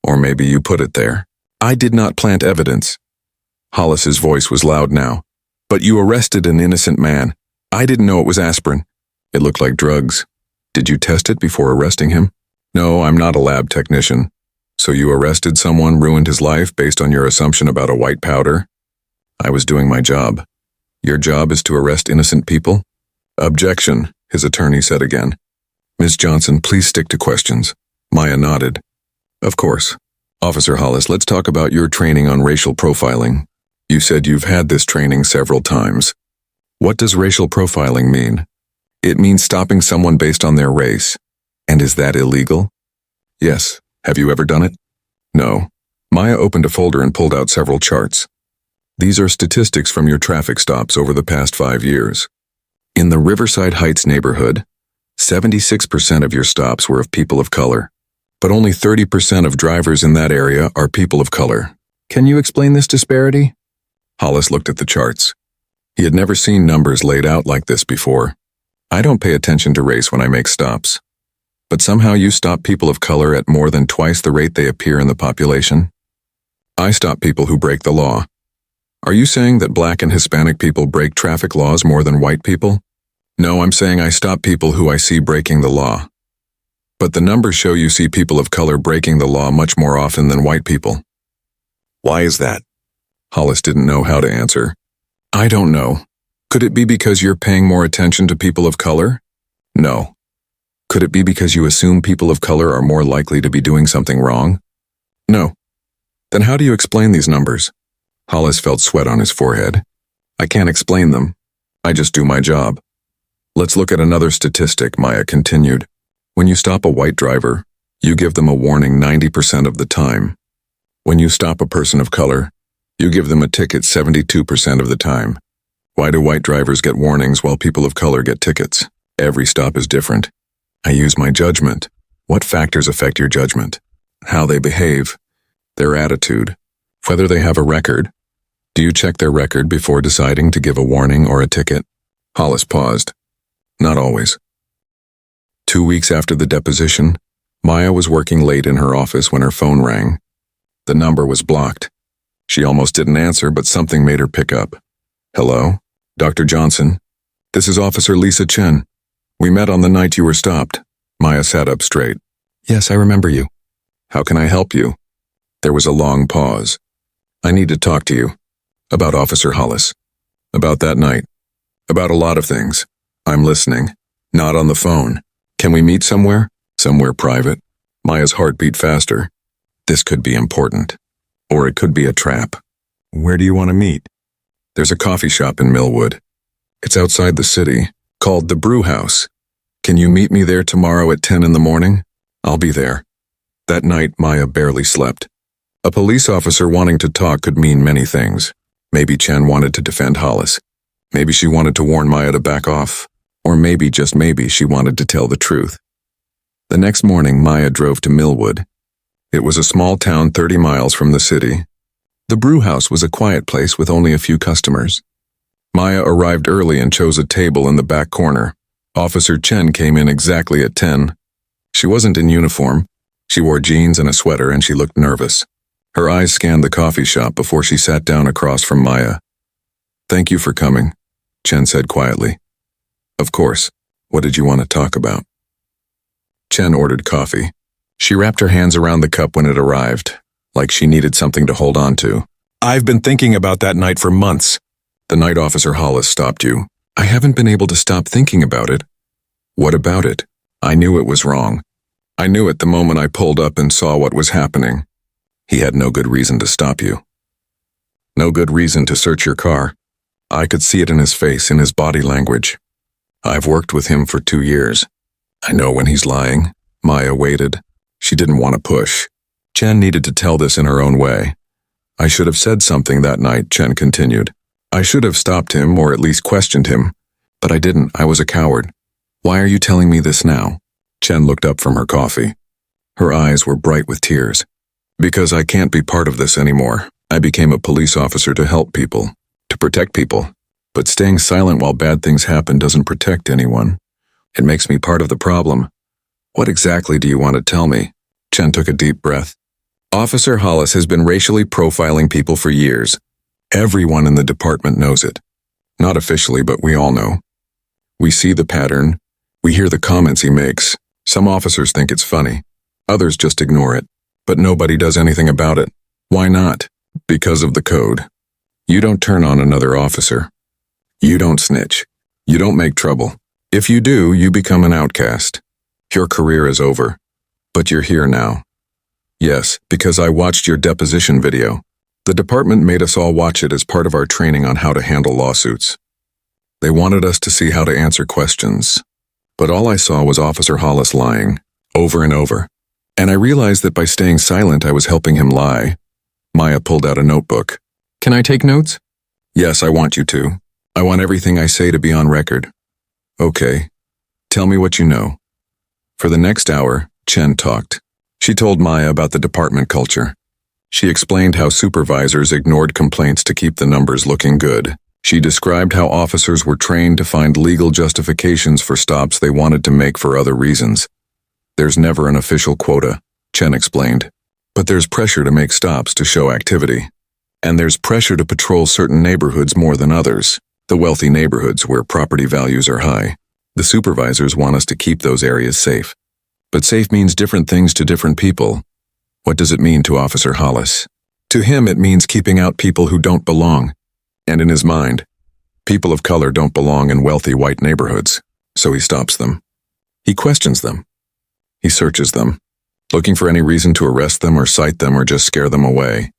Speaker 1: Or maybe you put it there. I did not plant evidence. Hollis's voice was loud now. But you arrested an innocent man. I didn't know it was aspirin. It looked like drugs. Did you test it before arresting him? No, I'm not a lab technician. So you arrested someone, ruined his life based on your assumption about a white powder? I was doing my job. Your job is to arrest innocent people? Objection, his attorney said again. Ms. Johnson, please stick to questions. Maya nodded. Of course. Officer Hollis, let's talk about your training on racial profiling. You said you've had this training several times. What does racial profiling mean? It means stopping someone based on their race. And is that illegal? Yes. Have you ever done it? No. Maya opened a folder and pulled out several charts. These are statistics from your traffic stops over the past 5 years. In the Riverside Heights neighborhood, 76% of your stops were of people of color, but only 30% of drivers in that area are people of color. Can you explain this disparity? Hollis looked at the charts. He had never seen numbers laid out like this before. I don't pay attention to race when I make stops. But somehow you stop people of color at more than twice the rate they appear in the population. I stop people who break the law. Are you saying that Black and Hispanic people break traffic laws more than white people? No, I'm saying I stop people who I see breaking the law. But the numbers show you see people of color breaking the law much more often than white people. Why is that? Hollis didn't know how to answer. I don't know. Could it be because you're paying more attention to people of color? No. Could it be because you assume people of color are more likely to be doing something wrong? No. Then how do you explain these numbers? Hollis felt sweat on his forehead. I can't explain them. I just do my job. Let's look at another statistic, Maya continued. When you stop a white driver, you give them a warning 90% of the time. When you stop a person of color, you give them a ticket 72% of the time. Why do white drivers get warnings while people of color get tickets? Every stop is different. I use my judgment. What factors affect your judgment? How they behave, their attitude, whether they have a record. Do you check their record before deciding to give a warning or a ticket? Hollis paused. Not always. 2 weeks after the deposition, Maya was working late in her office when her phone rang. The number was blocked. She almost didn't answer, but something made her pick up. Hello? Dr. Johnson? This is Officer Lisa Chen. We met on the night you were stopped. Maya sat up straight. Yes, I remember you. How can I help you? There was a long pause. I need to talk to you. About Officer Hollis. About that night. About a lot of things. I'm listening. Not on the phone. Can we meet somewhere? Somewhere private? Maya's heart beat faster. This could be important. Or it could be a trap. Where do you want to meet? There's a coffee shop in Millwood. It's outside the city, called the Brew House. Can you meet me there tomorrow at 10 in the morning? I'll be there. That night, Maya barely slept. A police officer wanting to talk could mean many things. Maybe Chen wanted to defend Hollis. Maybe she wanted to warn Maya to back off. Or maybe, just maybe, she wanted to tell the truth. The next morning, Maya drove to Millwood. It was a small town 30 miles from the city. The brew house was a quiet place with only a few customers. Maya arrived early and chose a table in the back corner. Officer Chen came in exactly at 10. She wasn't in uniform. She wore jeans and a sweater and she looked nervous. Her eyes scanned the coffee shop before she sat down across from Maya. Thank you for coming, Chen said quietly. Of course. What did you want to talk about? Chen ordered coffee. She wrapped her hands around the cup when it arrived, like she needed something to hold on to. I've been thinking about that night for months. The night Officer Hollis stopped you. I haven't been able to stop thinking about it. What about it? I knew it was wrong. I knew it the moment I pulled up and saw what was happening. He had no good reason to stop you. No good reason to search your car. I could see it in his face, in his body language. I've worked with him for 2 years. I know when he's lying. Maya waited. She didn't want to push. Chen needed to tell this in her own way. I should have said something that night, Chen continued. I should have stopped him or at least questioned him. But I didn't. I was a coward. Why are you telling me this now? Chen looked up from her coffee. Her eyes were bright with tears. Because I can't be part of this anymore. I became a police officer to help people, to protect people. But staying silent while bad things happen doesn't protect anyone. It makes me part of the problem. What exactly do you want to tell me? Chen took a deep breath. Officer Hollis has been racially profiling people for years. Everyone in the department knows it. Not officially, but we all know. We see the pattern. We hear the comments he makes. Some officers think it's funny. Others just ignore it. But nobody does anything about it. Why not? Because of the code. You don't turn on another officer. You don't snitch. You don't make trouble. If you do, you become an outcast. Your career is over. But you're here now. Yes, because I watched your deposition video. The department made us all watch it as part of our training on how to handle lawsuits. They wanted us to see how to answer questions. But all I saw was Officer Hollis lying, over and over. And I realized that by staying silent, I was helping him lie. Maya pulled out a notebook. Can I take notes? Yes, I want you to. I want everything I say to be on record. Okay. Tell me what you know. For the next hour, Chen talked. She told Maya about the department culture. She explained how supervisors ignored complaints to keep the numbers looking good. She described how officers were trained to find legal justifications for stops they wanted to make for other reasons. There's never an official quota, Chen explained. But there's pressure to make stops to show activity. And there's pressure to patrol certain neighborhoods more than others, the wealthy neighborhoods where property values are high. The supervisors want us to keep those areas safe. But safe means different things to different people. What does it mean to Officer Hollis? To him, it means keeping out people who don't belong. And in his mind, people of color don't belong in wealthy white neighborhoods, so he stops them. He questions them. He searches them, looking for any reason to arrest them or cite them or just scare them away.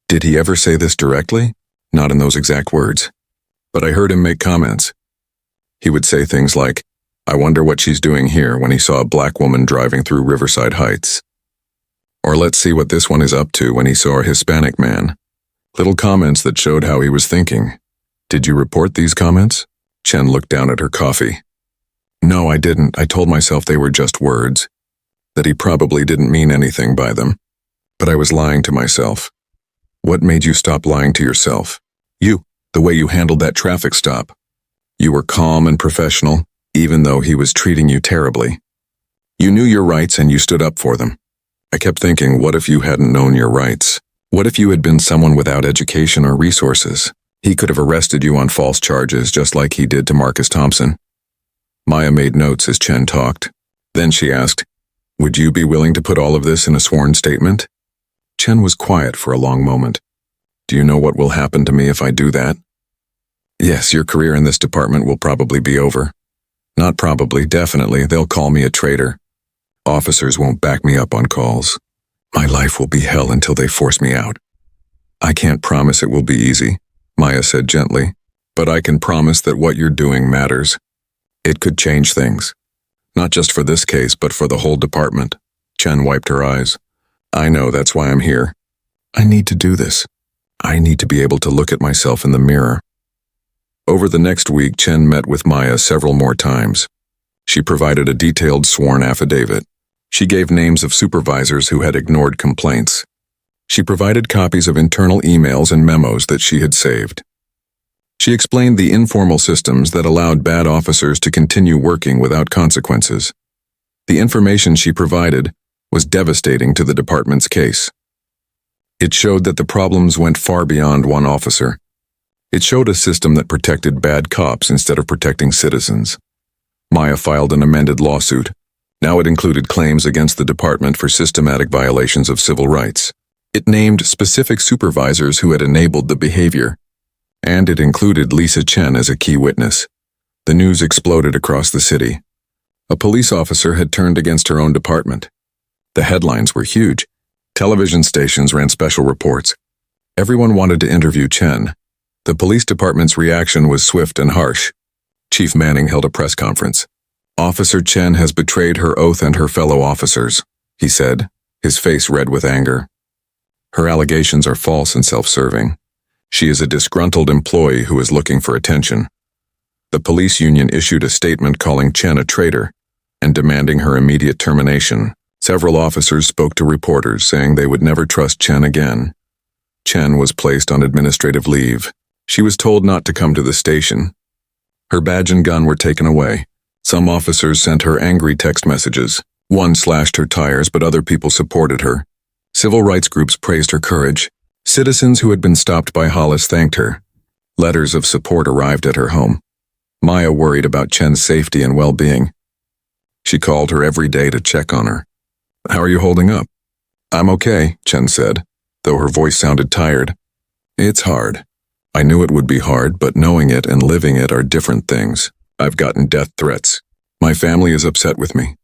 Speaker 1: Did he ever say this directly? Not in those exact words. But I heard him make comments. He would say things like, I wonder what she's doing here, when he saw a black woman driving through Riverside Heights. Or let's see what this one is up to, when he saw a Hispanic man. Little comments that showed how he was thinking. Did you report these comments? Chen looked down at her coffee. No, I didn't. I told myself they were just words. That he probably didn't mean anything by them. But I was lying to myself. What made you stop lying to yourself? You, the way you handled that traffic stop. You were calm and professional, even though he was treating you terribly. You knew your rights and you stood up for them. I kept thinking, what if you hadn't known your rights? What if you had been someone without education or resources? He could have arrested you on false charges just like he did to Marcus Thompson. Maya made notes as Chen talked. Then she asked, "Would you be willing to put all of this in a sworn statement?" Chen was quiet for a long moment. "Do you know what will happen to me if I do that?" "Yes, your career in this department will probably be over." "Not probably, definitely. They'll call me a traitor. Officers won't back me up on calls. My life will be hell until they force me out." "I can't promise it will be easy," Maya said gently, "but I can promise that what you're doing matters. It could change things. Not just for this case, but for the whole department." Chen wiped her eyes. "I know, that's why I'm here. I need to do this. I need to be able to look at myself in the mirror." Over the next week, Chen met with Maya several more times. She provided a detailed sworn affidavit. She gave names of supervisors who had ignored complaints. She provided copies of internal emails and memos that she had saved. She explained the informal systems that allowed bad officers to continue working without consequences. The information she provided was devastating to the department's case. It showed that the problems went far beyond one officer. It showed a system that protected bad cops instead of protecting citizens. Maya filed an amended lawsuit. Now it included claims against the department for systematic violations of civil rights. It named specific supervisors who had enabled the behavior. And it included Lisa Chen as a key witness. The news exploded across the city. A police officer had turned against her own department. The headlines were huge. Television stations ran special reports. Everyone wanted to interview Chen. The police department's reaction was swift and harsh. Chief Manning held a press conference. "Officer Chen has betrayed her oath and her fellow officers," he said, his face red with anger. "Her allegations are false and self-serving. She is a disgruntled employee who is looking for attention." The police union issued a statement calling Chen a traitor and demanding her immediate termination. Several officers spoke to reporters saying they would never trust Chen again. Chen was placed on administrative leave. She was told not to come to the station. Her badge and gun were taken away. Some officers sent her angry text messages. One slashed her tires, but other people supported her. Civil rights groups praised her courage. Citizens who had been stopped by Hollis thanked her. Letters of support arrived at her home. Maya worried about Chen's safety and well-being. She called her every day to check on her. "How are you holding up?" "I'm okay," Chen said, though her voice sounded tired. "It's hard. I knew it would be hard, but knowing it and living it are different things. I've gotten death threats. My family is upset with me.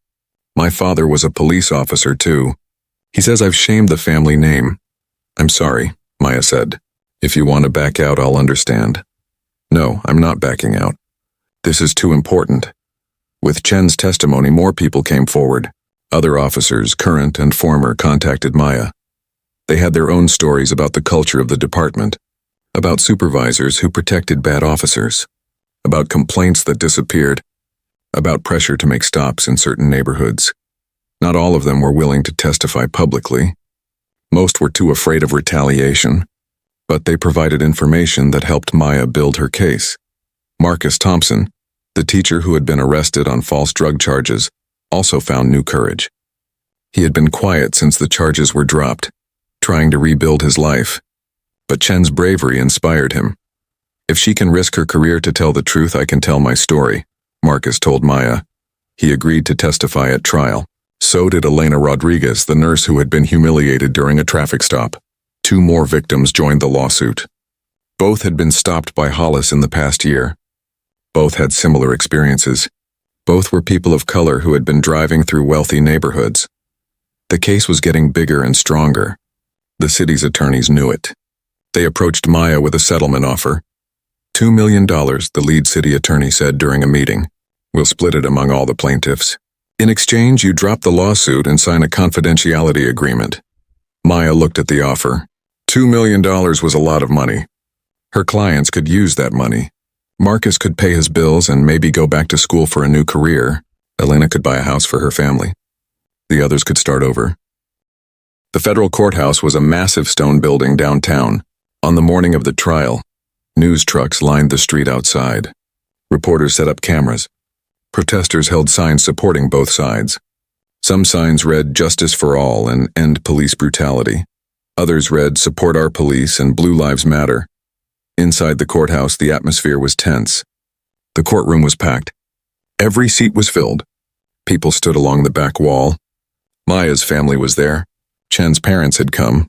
Speaker 1: My father was a police officer, too. He says I've shamed the family name." "I'm sorry," Maya said. "If you want to back out, I'll understand." "No, I'm not backing out. This is too important." With Chen's testimony, more people came forward. Other officers, current and former, contacted Maya. They had their own stories about the culture of the department, about supervisors who protected bad officers, about complaints that disappeared, about pressure to make stops in certain neighborhoods. Not all of them were willing to testify publicly. Most were too afraid of retaliation, but they provided information that helped Maya build her case. Marcus Thompson, the teacher who had been arrested on false drug charges, also found new courage. He had been quiet since the charges were dropped, trying to rebuild his life. But Chen's bravery inspired him. "If she can risk her career to tell the truth, I can tell my story," Marcus told Maya. He agreed to testify at trial. So did Elena Rodriguez, the nurse who had been humiliated during a traffic stop. 2 more victims joined the lawsuit. Both had been stopped by Hollis in the past year. Both had similar experiences. Both were people of color who had been driving through wealthy neighborhoods. The case was getting bigger and stronger. The city's attorneys knew it. They approached Maya with a settlement offer. $2 million, the lead city attorney said during a meeting. "We'll split it among all the plaintiffs. In exchange, you drop the lawsuit and sign a confidentiality agreement." Maya looked at the offer. $2 million was a lot of money. Her clients could use that money. Marcus could pay his bills and maybe go back to school for a new career. Elena could buy a house for her family. The others could start over. The federal courthouse was a massive stone building downtown. On the morning of the trial, news trucks lined the street outside. Reporters set up cameras. Protesters held signs supporting both sides. Some signs read "Justice for All" and "End Police Brutality." Others read "Support Our Police" and "Blue Lives Matter." Inside the courthouse, the atmosphere was tense. The courtroom was packed. Every seat was filled. People stood along the back wall. Maya's family was there. Chen's parents had come,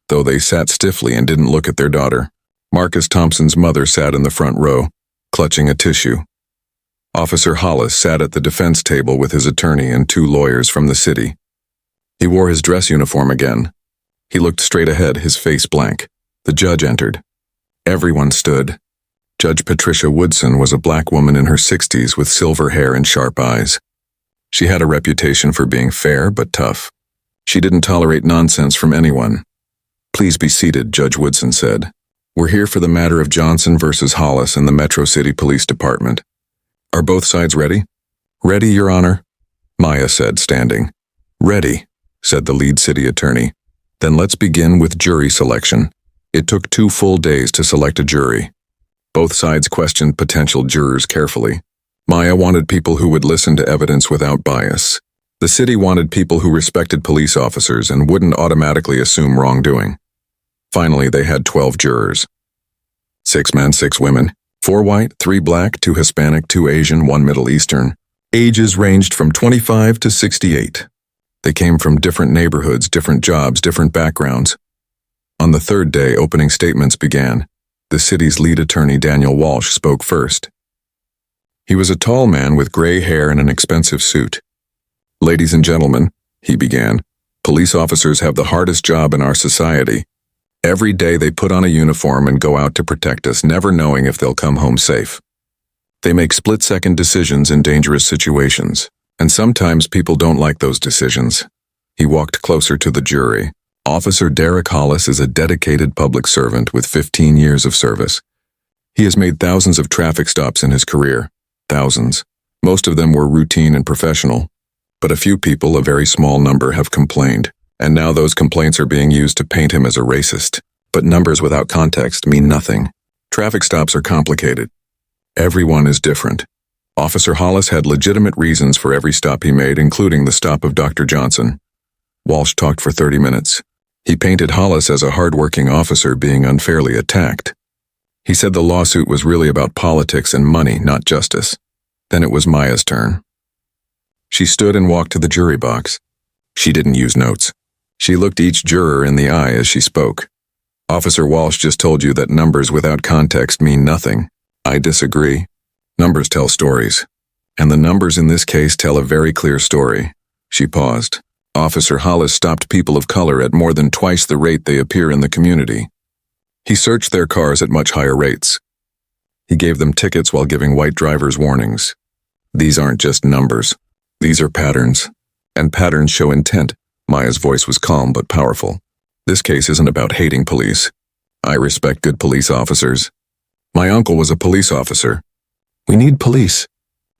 Speaker 1: though they sat stiffly and didn't look at their daughter. Marcus Thompson's mother sat in the front row, clutching a tissue. Officer Hollis sat at the defense table with his attorney and 2 lawyers from the city. He wore his dress uniform again. He looked straight ahead, his face blank. The judge entered. Everyone stood. Judge Patricia Woodson was a black woman in her 60s with silver hair and sharp eyes. She had a reputation for being fair but tough. She didn't tolerate nonsense from anyone. "Please be seated," Judge Woodson said. "We're here for the matter of Johnson versus Hollis in the Metro City Police Department. Are both sides ready?" "Ready, Your Honor," Maya said, standing. "Ready," said the lead city attorney. "Then let's begin with jury selection." It took 2 full days to select a jury. Both sides questioned potential jurors carefully. Maya wanted people who would listen to evidence without bias. The city wanted people who respected police officers and wouldn't automatically assume wrongdoing. Finally, they had 12 jurors. 6 men, 6 women. 4 white, 3 black, 2 Hispanic, 2 Asian, 1 Middle Eastern. Ages ranged from 25 to 68. They came from different neighborhoods, different jobs, different backgrounds. On the 3rd day, opening statements began. The city's lead attorney, Daniel Walsh, spoke first. He was a tall man with gray hair and an expensive suit. "Ladies and gentlemen," he began, "police officers have the hardest job in our society. Every day they put on a uniform and go out to protect us, never knowing if they'll come home safe. They make split-second decisions in dangerous situations, and sometimes people don't like those decisions." He walked closer to the jury. Officer Derek Hollis is a dedicated public servant with 15 years of service. He has made thousands of traffic stops in his career. Thousands. Most of them were routine and professional. But a few people, a very small number, have complained. And now those complaints are being used to paint him as a racist. But numbers without context mean nothing. Traffic stops are complicated. Everyone is different. Officer Hollis had legitimate reasons for every stop he made, including the stop of Dr. Johnson. Walsh talked for 30 minutes. He painted Hollis as a hard-working officer being unfairly attacked. He said the lawsuit was really about politics and money, not justice. Then it was Maya's turn. She stood and walked to the jury box. She didn't use notes. She looked each juror in the eye as she spoke. "Officer Walsh just told you that numbers without context mean nothing. I disagree. Numbers tell stories. And the numbers in this case tell a very clear story." She paused. "Officer Hollis stopped people of color at more than twice the rate they appear in the community. He searched their cars at much higher rates. He gave them tickets while giving white drivers warnings. These aren't just numbers. These are patterns. And patterns show intent." Maya's voice was calm but powerful. "This case isn't about hating police. I respect good police officers. My uncle was a police officer. We need police.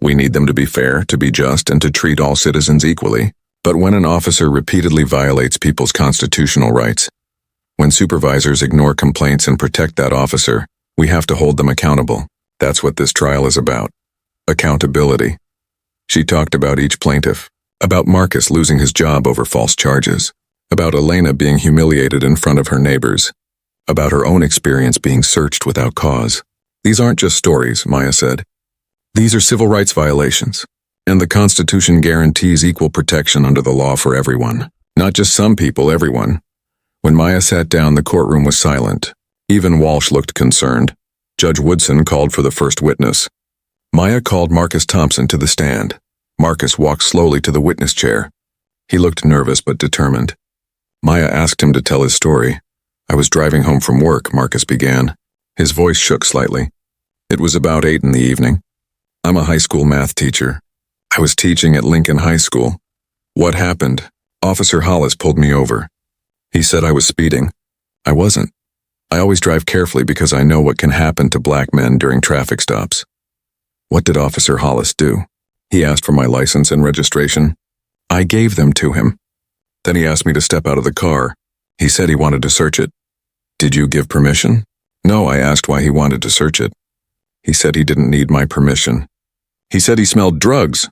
Speaker 1: We need them to be fair, to be just, and to treat all citizens equally. But when an officer repeatedly violates people's constitutional rights, when supervisors ignore complaints and protect that officer, we have to hold them accountable. That's what this trial is about. Accountability." She talked about each plaintiff, about Marcus losing his job over false charges, about Elena being humiliated in front of her neighbors, about her own experience being searched without cause. "These aren't just stories," Maya said. "These are civil rights violations, and the Constitution guarantees equal protection under the law for everyone. Not just some people, everyone." When Maya sat down, the courtroom was silent. Even Walsh looked concerned. Judge Woodson called for the first witness. Maya called Marcus Thompson to the stand. Marcus walked slowly to the witness chair. He looked nervous but determined. Maya asked him to tell his story. "I was driving home from work," Marcus began. His voice shook slightly. "It was about 8 in the evening. I'm a high school math teacher. I was teaching at Lincoln High School. What happened? Officer Hollis pulled me over. He said I was speeding. I wasn't. I always drive carefully because I know what can happen to black men during traffic stops." "What did Officer Hollis do?" "He asked for my license and registration. I gave them to him. Then he asked me to step out of the car. He said he wanted to search it." "Did you give permission?" "No, I asked why he wanted to search it. He said he didn't need my permission. He said he smelled drugs.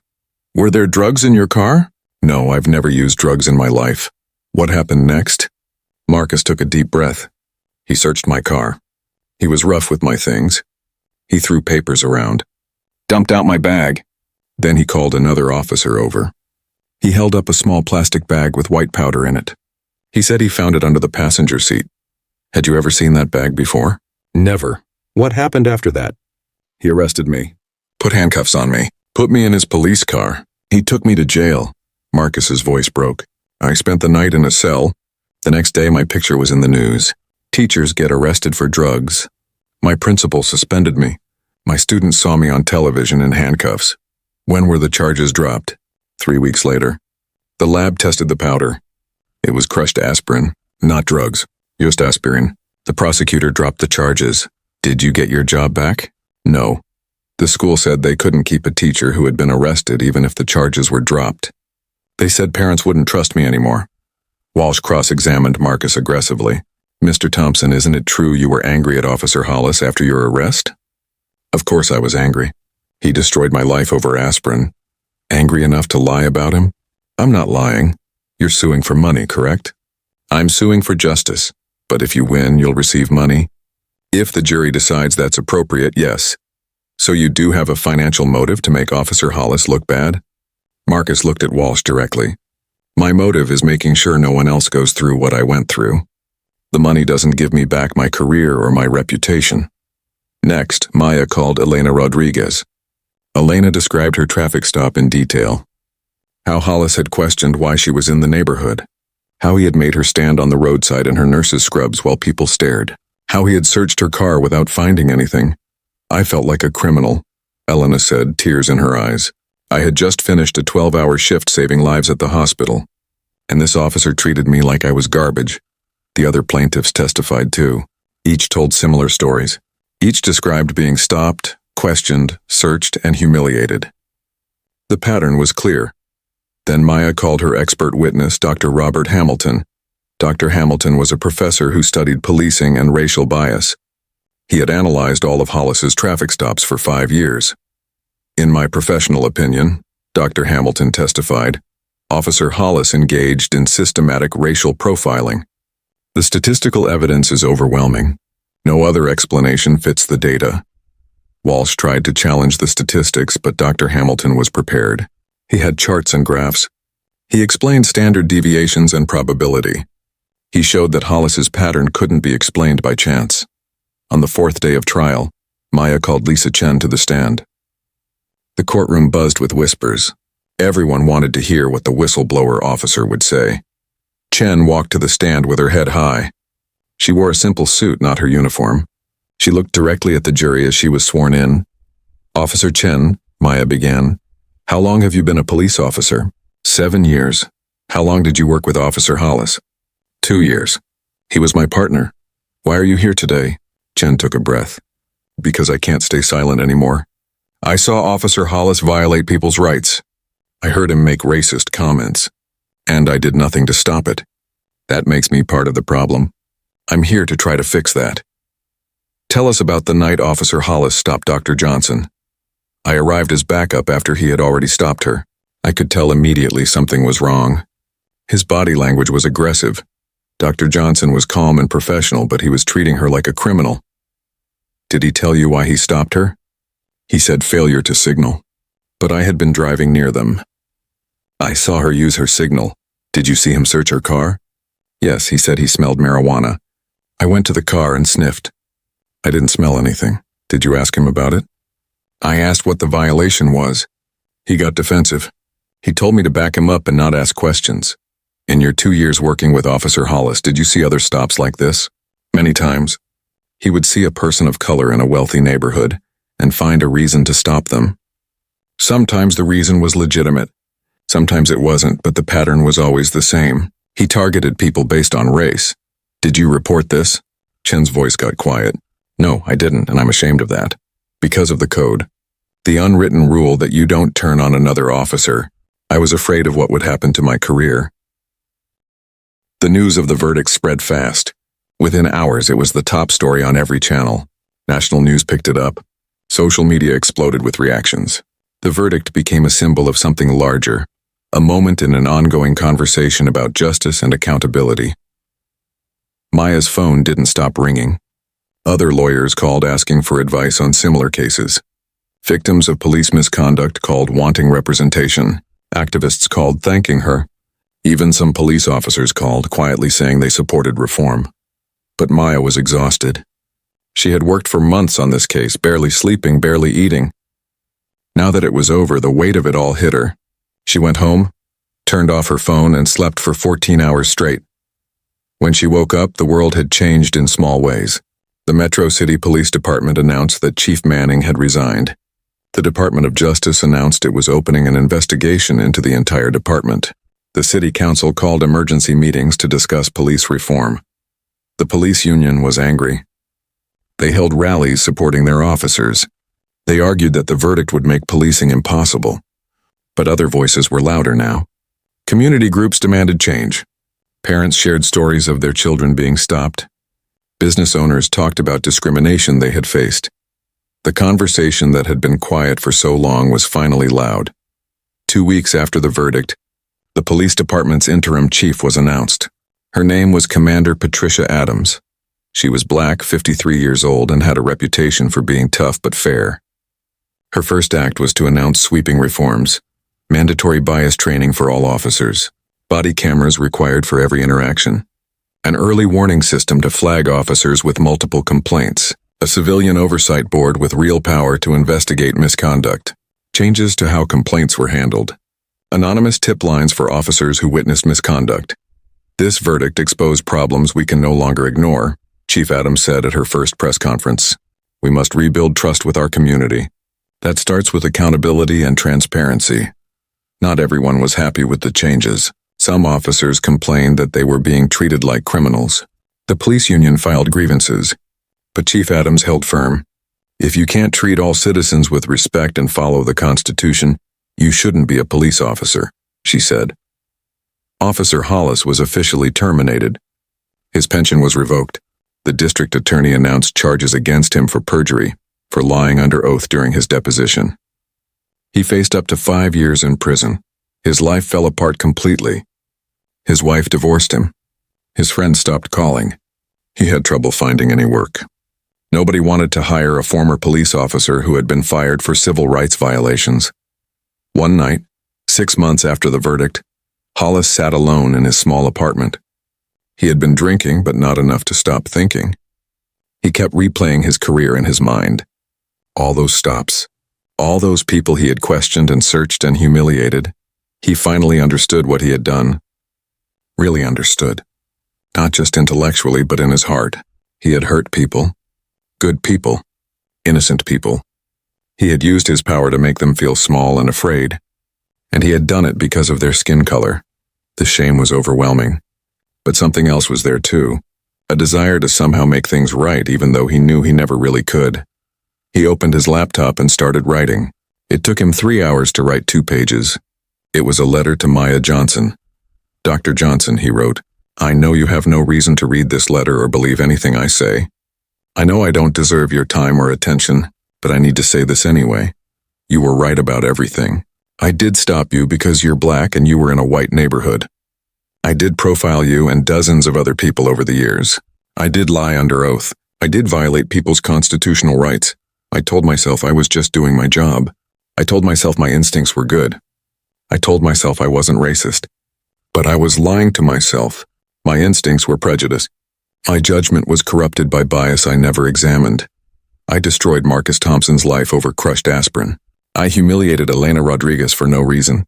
Speaker 1: Were there drugs in your car?" "No, I've never used drugs in my life." "What happened next?" Marcus took a deep breath. "He searched my car. He was rough with my things. He threw papers around, dumped out my bag. Then he called another officer over. He held up a small plastic bag with white powder in it. He said he found it under the passenger seat. Had you ever seen that bag before?
Speaker 2: Never. What happened after that?
Speaker 1: He arrested me, put handcuffs on me, put me in his police car. He took me to jail. Marcus's voice broke. I spent the night in a cell. The next day my picture was in the news. Teachers get arrested for drugs. My principal suspended me. My students saw me on television in handcuffs. When were the charges dropped? 3 weeks later. The lab tested the powder. It was crushed aspirin, not drugs, just aspirin. The prosecutor dropped the charges. Did you get your job back? No. The school said they couldn't keep a teacher who had been arrested even if the charges were dropped. They said parents wouldn't trust me anymore. Walsh cross-examined Marcus aggressively. Mr. Thompson, isn't it true you were angry at Officer Hollis after your arrest? Of course I was angry. He destroyed my life over aspirin. Angry enough to lie about him? I'm not lying. You're suing for money, correct? I'm suing for justice, but if you win, you'll receive money. If the jury decides that's appropriate, yes. So you do have a financial motive to make Officer Hollis look bad? Marcus looked at Walsh directly. My motive is making sure no one else goes through what I went through. The money doesn't give me back my career or my reputation. Next, Maya called Elena Rodriguez. Elena described her traffic stop in detail. How Hollis had questioned why she was in the neighborhood. How he had made her stand on the roadside in her nurse's scrubs while people stared. How he had searched her car without finding anything. I felt like a criminal, Elena said, tears in her eyes. I had just finished a 12-hour shift saving lives at the hospital, and this officer treated me like I was garbage. The other plaintiffs testified too. Each told similar stories. Each described being stopped, questioned, searched, and humiliated. The pattern was clear. Then Maya called her expert witness, Dr. Robert Hamilton. Dr. Hamilton was a professor who studied policing and racial bias. He had analyzed all of Hollis's traffic stops for 5 years. In my professional opinion, Dr. Hamilton testified, Officer Hollis engaged in systematic racial profiling. The statistical evidence is overwhelming. No other explanation fits the data. Walsh tried to challenge the statistics, but Dr. Hamilton was prepared. He had charts and graphs. He explained standard deviations and probability. He showed that Hollis's pattern couldn't be explained by chance. On the 4th day of trial, Maya called Lisa Chen to the stand. The courtroom buzzed with whispers. Everyone wanted to hear what the whistleblower officer would say. Chen walked to the stand with her head high. She wore a simple suit, not her uniform. She looked directly at the jury as she was sworn in. Officer Chen, Maya began, how long have you been a police officer? 7 years. How long did you work with Officer Hollis? 2 years. He was my partner. Why are you here today? Chen took a breath. Because I can't stay silent anymore. I saw Officer Hollis violate people's rights. I heard him make racist comments. And I did nothing to stop it. That makes me part of the problem. I'm here to try to fix that. Tell us about the night Officer Hollis stopped Dr. Johnson. I arrived as backup after he had already stopped her. I could tell immediately something was wrong. His body language was aggressive. Dr. Johnson was calm and professional, but he was treating her like a criminal. Did he tell you why he stopped her? He said failure to signal. But I had been driving near them. I saw her use her signal. Did you see him search her car? Yes, he said he smelled marijuana. I went to the car and sniffed. I didn't smell anything. Did you ask him about it? I asked what the violation was. He got defensive. He told me to back him up and not ask questions. In your 2 years working with Officer Hollis, did you see other stops like this? Many times. He would see a person of color in a wealthy neighborhood and find a reason to stop them. Sometimes the reason was legitimate. Sometimes it wasn't, but the pattern was always the same. He targeted people based on race. Did you report this? Chen's voice got quiet. No, I didn't, and I'm ashamed of that. Because of the code. The unwritten rule that you don't turn on another officer. I was afraid of what would happen to my career. The news of the verdict spread fast. Within hours, it was the top story on every channel. National news picked it up. Social media exploded with reactions. The verdict became a symbol of something larger, a moment in an ongoing conversation about justice and accountability. Maya's phone didn't stop ringing. Other lawyers called asking for advice on similar cases. Victims of police misconduct called wanting representation. Activists called thanking her. Even some police officers called, quietly saying they supported reform. But Maya was exhausted. She had worked for months on this case, barely sleeping, barely eating. Now that it was over, the weight of it all hit her. She went home, turned off her phone, and slept for 14 hours straight. When she woke up, the world had changed in small ways. The Metro City Police Department announced that Chief Manning had resigned. The Department of Justice announced it was opening an investigation into the entire department. The City Council called emergency meetings to discuss police reform. The police union was angry. They held rallies supporting their officers. They argued that the verdict would make policing impossible. But other voices were louder now. Community groups demanded change. Parents shared stories of their children being stopped. Business owners talked about discrimination they had faced. The conversation that had been quiet for so long was finally loud. 2 weeks after the verdict, the police department's interim chief was announced. Her name was Commander Patricia Adams. She was black, 53 years old, and had a reputation for being tough but fair. Her first act was to announce sweeping reforms: mandatory bias training for all officers, body cameras required for every interaction, an early warning system to flag officers with multiple complaints, a civilian oversight board with real power to investigate misconduct, changes to how complaints were handled, anonymous tip lines for officers who witnessed misconduct. This verdict exposed problems we can no longer ignore, Chief Adams said at her first press conference. We must rebuild trust with our community. That starts with accountability and transparency. Not everyone was happy with the changes. Some officers complained that they were being treated like criminals. The police union filed grievances, but Chief Adams held firm. If you can't treat all citizens with respect and follow the Constitution, you shouldn't be a police officer, she said. Officer Hollis was officially terminated. His pension was revoked. The district attorney announced charges against him for perjury, for lying under oath during his deposition. He faced up to 5 years in prison. His life fell apart completely. His wife divorced him. His friends stopped calling. He had trouble finding any work. Nobody wanted to hire a former police officer who had been fired for civil rights violations. One night, 6 months after the verdict, Hollis sat alone in his small apartment. He had been drinking, but not enough to stop thinking. He kept replaying his career in his mind. All those stops, all those people he had questioned and searched and humiliated. He finally understood what he had done. Really understood. Not just intellectually, but in his heart. He had hurt people. Good people. Innocent people. He had used his power to make them feel small and afraid. And he had done it because of their skin color. The shame was overwhelming. But something else was there too. A desire to somehow make things right, even though he knew he never really could. He opened his laptop and started writing. It took him 3 hours to write 2 pages. It was a letter to Maya Johnson. Dr. Johnson, he wrote, I know you have no reason to read this letter or believe anything I say. I know I don't deserve your time or attention, but I need to say this anyway. You were right about everything. I did stop you because you're black and you were in a white neighborhood. I did profile you and dozens of other people over the years. I did lie under oath. I did violate people's constitutional rights. I told myself I was just doing my job. I told myself my instincts were good. I told myself I wasn't racist. But I was lying to myself. My instincts were prejudice. My judgment was corrupted by bias I never examined. I destroyed Marcus Thompson's life over crushed aspirin. I humiliated Elena Rodriguez for no reason.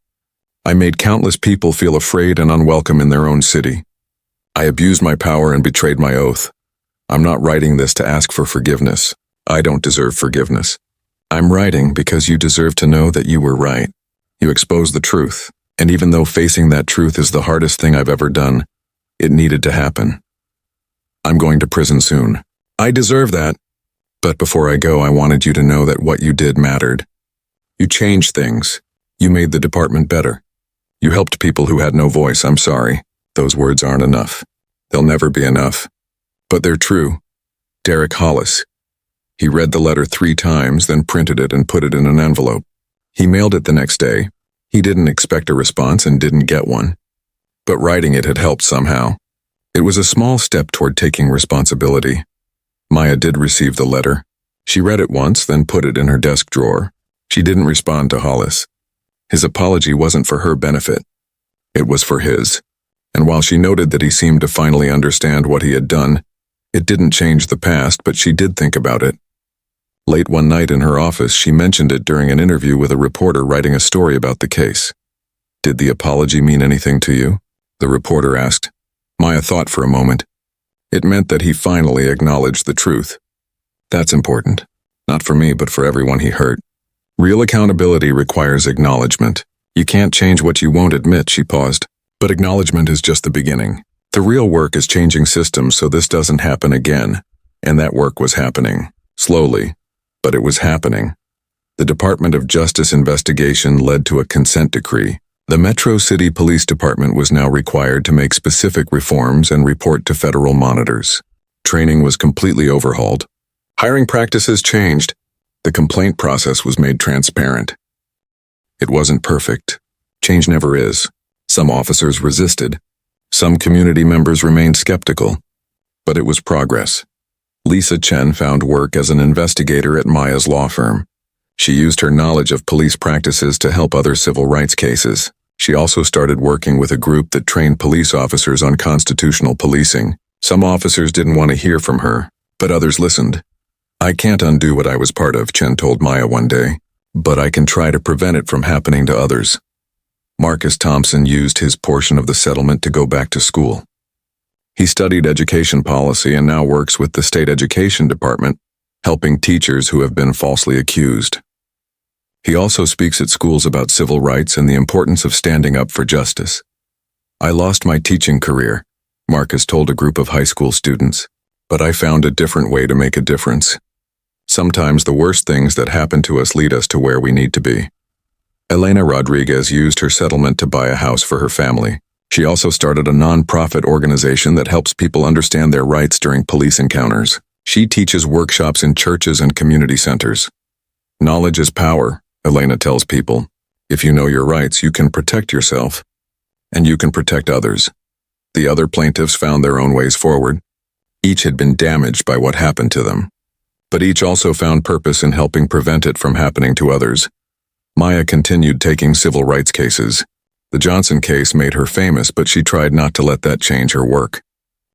Speaker 1: I made countless people feel afraid and unwelcome in their own city. I abused my power and betrayed my oath. I'm not writing this to ask for forgiveness. I don't deserve forgiveness. I'm writing because you deserve to know that you were right. You exposed the truth, and even though facing that truth is the hardest thing I've ever done, it needed to happen. I'm going to prison soon. I deserve that. But before I go, I wanted you to know that what you did mattered. You changed things. You made the department better. You helped people who had no voice. I'm sorry. Those words aren't enough. They'll never be enough. But they're true. Derek Hollis. He read the letter 3 times, then printed it and put it in an envelope. He mailed it the next day. He didn't expect a response and didn't get one. But writing it had helped somehow. It was a small step toward taking responsibility. Maya did receive the letter. She read it once, then put it in her desk drawer. She didn't respond to Hollis. His apology wasn't for her benefit. It was for his. And while she noted that he seemed to finally understand what he had done, it didn't change the past, but she did think about it. Late one night in her office, she mentioned it during an interview with a reporter writing a story about the case. "Did the apology mean anything to you?" the reporter asked. Maya thought for a moment. It meant that he finally acknowledged the truth. That's important. Not for me, but for everyone he hurt. Real accountability requires acknowledgement. You can't change what you won't admit, she paused. But acknowledgement is just the beginning. The real work is changing systems so this doesn't happen again. And that work was happening. Slowly. But it was happening. The Department of Justice investigation led to a consent decree. The Metro City Police Department was now required to make specific reforms and report to federal monitors. Training was completely overhauled. Hiring practices changed. The complaint process was made transparent. It wasn't perfect. Change never is. Some officers resisted. Some community members remained skeptical. But it was progress. Lisa Chen found work as an investigator at Maya's law firm. She used her knowledge of police practices to help other civil rights cases. She also started working with a group that trained police officers on constitutional policing. Some officers didn't want to hear from her, but others listened. "I can't undo what I was part of," Chen told Maya one day, "but I can try to prevent it from happening to others." Marcus Thompson used his portion of the settlement to go back to school. He studied education policy and now works with the state education department, helping teachers who have been falsely accused. He also speaks at schools about civil rights and the importance of standing up for justice. "I lost my teaching career," Marcus told a group of high school students, "but I found a different way to make a difference. Sometimes the worst things that happen to us lead us to where we need to be." Elena Rodriguez used her settlement to buy a house for her family. She also started a non-profit organization that helps people understand their rights during police encounters. She teaches workshops in churches and community centers. "Knowledge is power," Elena tells people. "If you know your rights, you can protect yourself, and you can protect others." The other plaintiffs found their own ways forward. Each had been damaged by what happened to them, but each also found purpose in helping prevent it from happening to others. Maya continued taking civil rights cases. The Johnson case made her famous, but she tried not to let that change her work.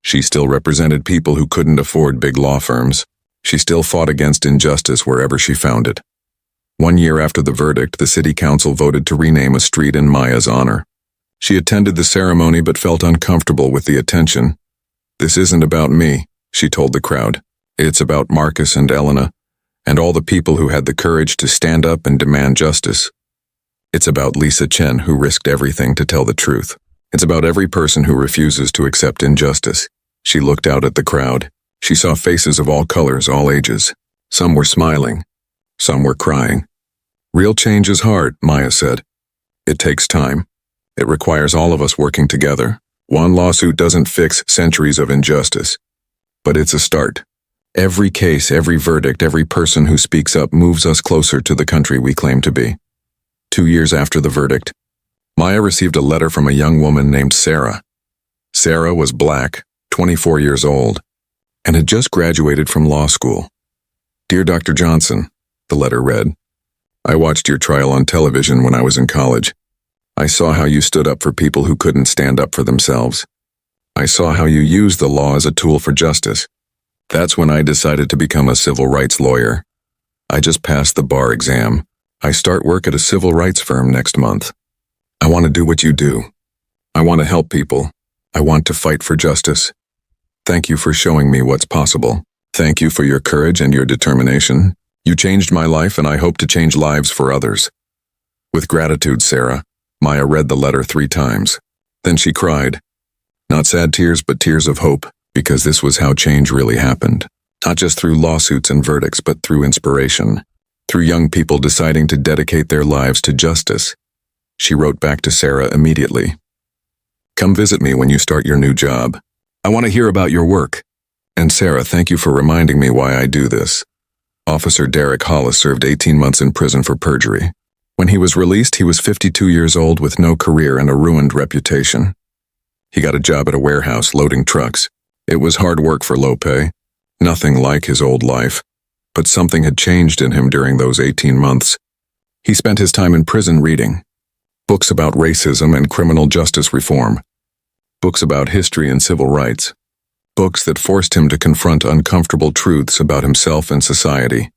Speaker 1: She still represented people who couldn't afford big law firms. She still fought against injustice wherever she found it. 1 year after the verdict, the city council voted to rename a street in Maya's honor. She attended the ceremony but felt uncomfortable with the attention. "This isn't about me," she told the crowd. "It's about Marcus and Elena, and all the people who had the courage to stand up and demand justice. It's about Lisa Chen, who risked everything to tell the truth. It's about every person who refuses to accept injustice." She looked out at the crowd. She saw faces of all colors, all ages. Some were smiling. Some were crying. "Real change is hard," Maya said. "It takes time. It requires all of us working together. One lawsuit doesn't fix centuries of injustice. But it's a start. Every case, every verdict, every person who speaks up moves us closer to the country we claim to be." 2 years after the verdict, Maya received a letter from a young woman named Sarah. Sarah was black, 24 years old, and had just graduated from law school. "Dear Dr. Johnson," the letter read, "I watched your trial on television when I was in college. I saw how you stood up for people who couldn't stand up for themselves. I saw how you used the law as a tool for justice. That's when I decided to become a civil rights lawyer. I just passed the bar exam. I start work at a civil rights firm next month. I want to do what you do. I want to help people. I want to fight for justice. Thank you for showing me what's possible. Thank you for your courage and your determination. You changed my life, and I hope to change lives for others. With gratitude, Sarah." Maya read the letter 3 times. Then she cried. Not sad tears, but tears of hope, because this was how change really happened. Not just through lawsuits and verdicts, but through inspiration. Through young people deciding to dedicate their lives to justice. She wrote back to Sarah immediately. "Come visit me when you start your new job. I want to hear about your work. And Sarah, thank you for reminding me why I do this." Officer Derek Hollis served 18 months in prison for perjury. When he was released, he was 52 years old with no career and a ruined reputation. He got a job at a warehouse loading trucks. It was hard work for low pay, Nothing like his old life, but something had changed in him during those 18 months. He spent his time in prison reading books about racism and criminal justice reform, books about history and civil rights, books that forced him to confront uncomfortable truths about himself and society.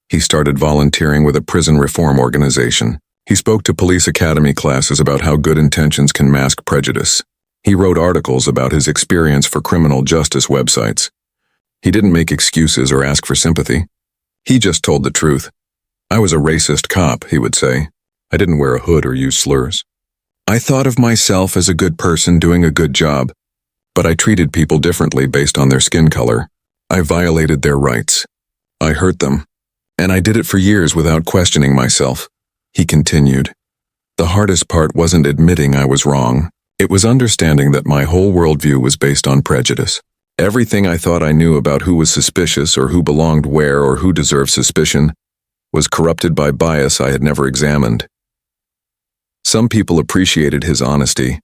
Speaker 1: He started volunteering with a prison reform organization. He spoke to police academy classes about how good intentions can mask prejudice. He wrote articles about his experience for criminal justice websites. He didn't make excuses or ask for sympathy. He just told the truth. "I was a racist cop," he would say. "I didn't wear a hood or use slurs. I thought of myself as a good person doing a good job, but I treated people differently based on their skin color. I violated their rights. I hurt them. And I did it for years without questioning myself." He continued. "The hardest part wasn't admitting I was wrong. It was understanding that my whole worldview was based on prejudice. Everything I thought I knew about who was suspicious or who belonged where or who deserved suspicion was corrupted by bias I had never examined." Some people appreciated his honesty.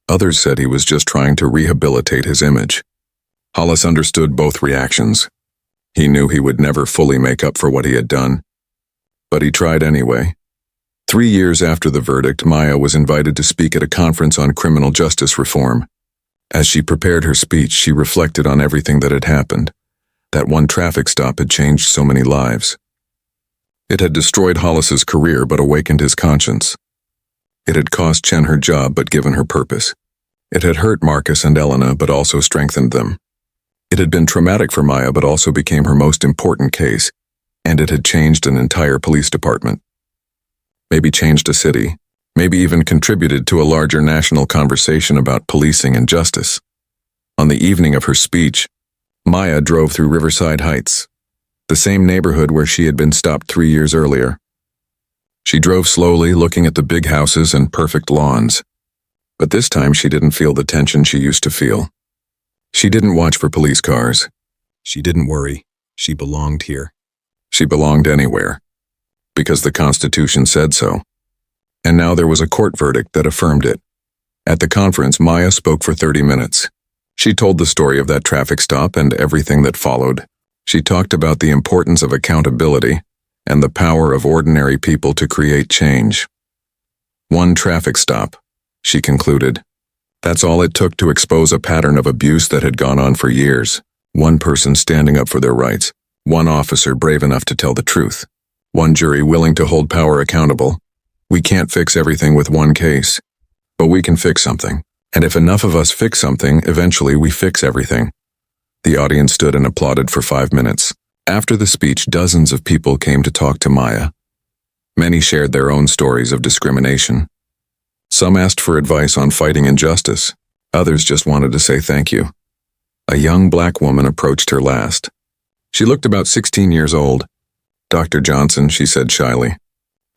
Speaker 1: Others said he was just trying to rehabilitate his image. Hollis understood both reactions. He knew he would never fully make up for what he had done, but he tried anyway. 3 years after the verdict, Maya was invited to speak at a conference on criminal justice reform. As she prepared her speech, she reflected on everything that had happened. That one traffic stop had changed so many lives. It had destroyed Hollis's career but awakened his conscience. It had cost Chen her job but given her purpose. It had hurt Marcus and Elena but also strengthened them. It had been traumatic for Maya but also became her most important case, and it had changed an entire police department. Maybe changed a city, maybe even contributed to a larger national conversation about policing and justice. On the evening of her speech, Maya drove through Riverside Heights, the same neighborhood where she had been stopped 3 years earlier. She drove slowly, looking at the big houses and perfect lawns. But this time she didn't feel the tension she used to feel. She didn't watch for police cars.
Speaker 2: She didn't worry. She belonged here.
Speaker 1: She belonged anywhere, because the Constitution said so. And now there was a court verdict that affirmed it. At the conference, Maya spoke for 30 minutes. She told the story of that traffic stop and everything that followed. She talked about the importance of accountability and the power of ordinary people to create change. One traffic stop, she concluded. That's all it took to expose a pattern of abuse that had gone on for years. One person standing up for their rights. One officer brave enough to tell the truth. One jury willing to hold power accountable. We can't fix everything with one case, but we can fix something. And if enough of us fix something, eventually we fix everything. The audience stood and applauded for 5 minutes. After the speech, dozens of people came to talk to Maya. Many shared their own stories of discrimination. Some asked for advice on fighting injustice. Others just wanted to say thank you. A young black woman approached her last. She looked about 16 years old. "Dr. Johnson," she said shyly,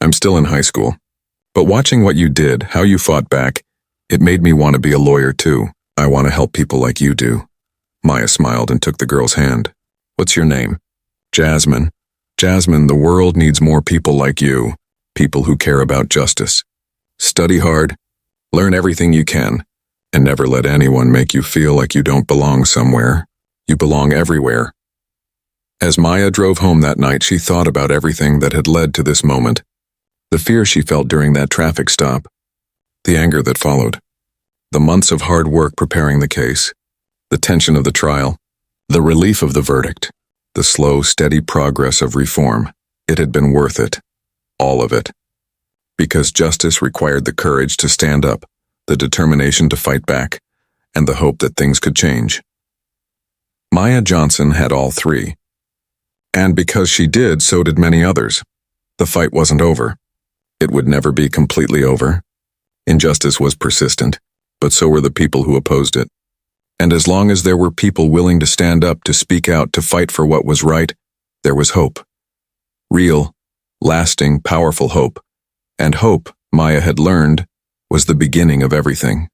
Speaker 1: "I'm still in high school. But watching what you did, how you fought back, it made me want to be a lawyer too. I want to help people like you do." Maya smiled and took the girl's hand. "What's your name?" "Jasmine. Jasmine, the world needs more people like you, people who care about justice. Study hard, learn everything you can, and never let anyone make you feel like you don't belong somewhere. You belong everywhere." As Maya drove home that night, she thought about everything that had led to this moment. The fear she felt during that traffic stop, the anger that followed, the months of hard work preparing the case, the tension of the trial, the relief of the verdict, the slow, steady progress of reform. It had been worth it. All of it. Because justice required the courage to stand up, the determination to fight back, and the hope that things could change. Maya Johnson had all three. And because she did, so did many others. The fight wasn't over. It would never be completely over. Injustice was persistent, but so were the people who opposed it. And as long as there were people willing to stand up, to speak out, to fight for what was right, there was hope. Real, lasting, powerful hope. And hope, Maya had learned, was the beginning of everything.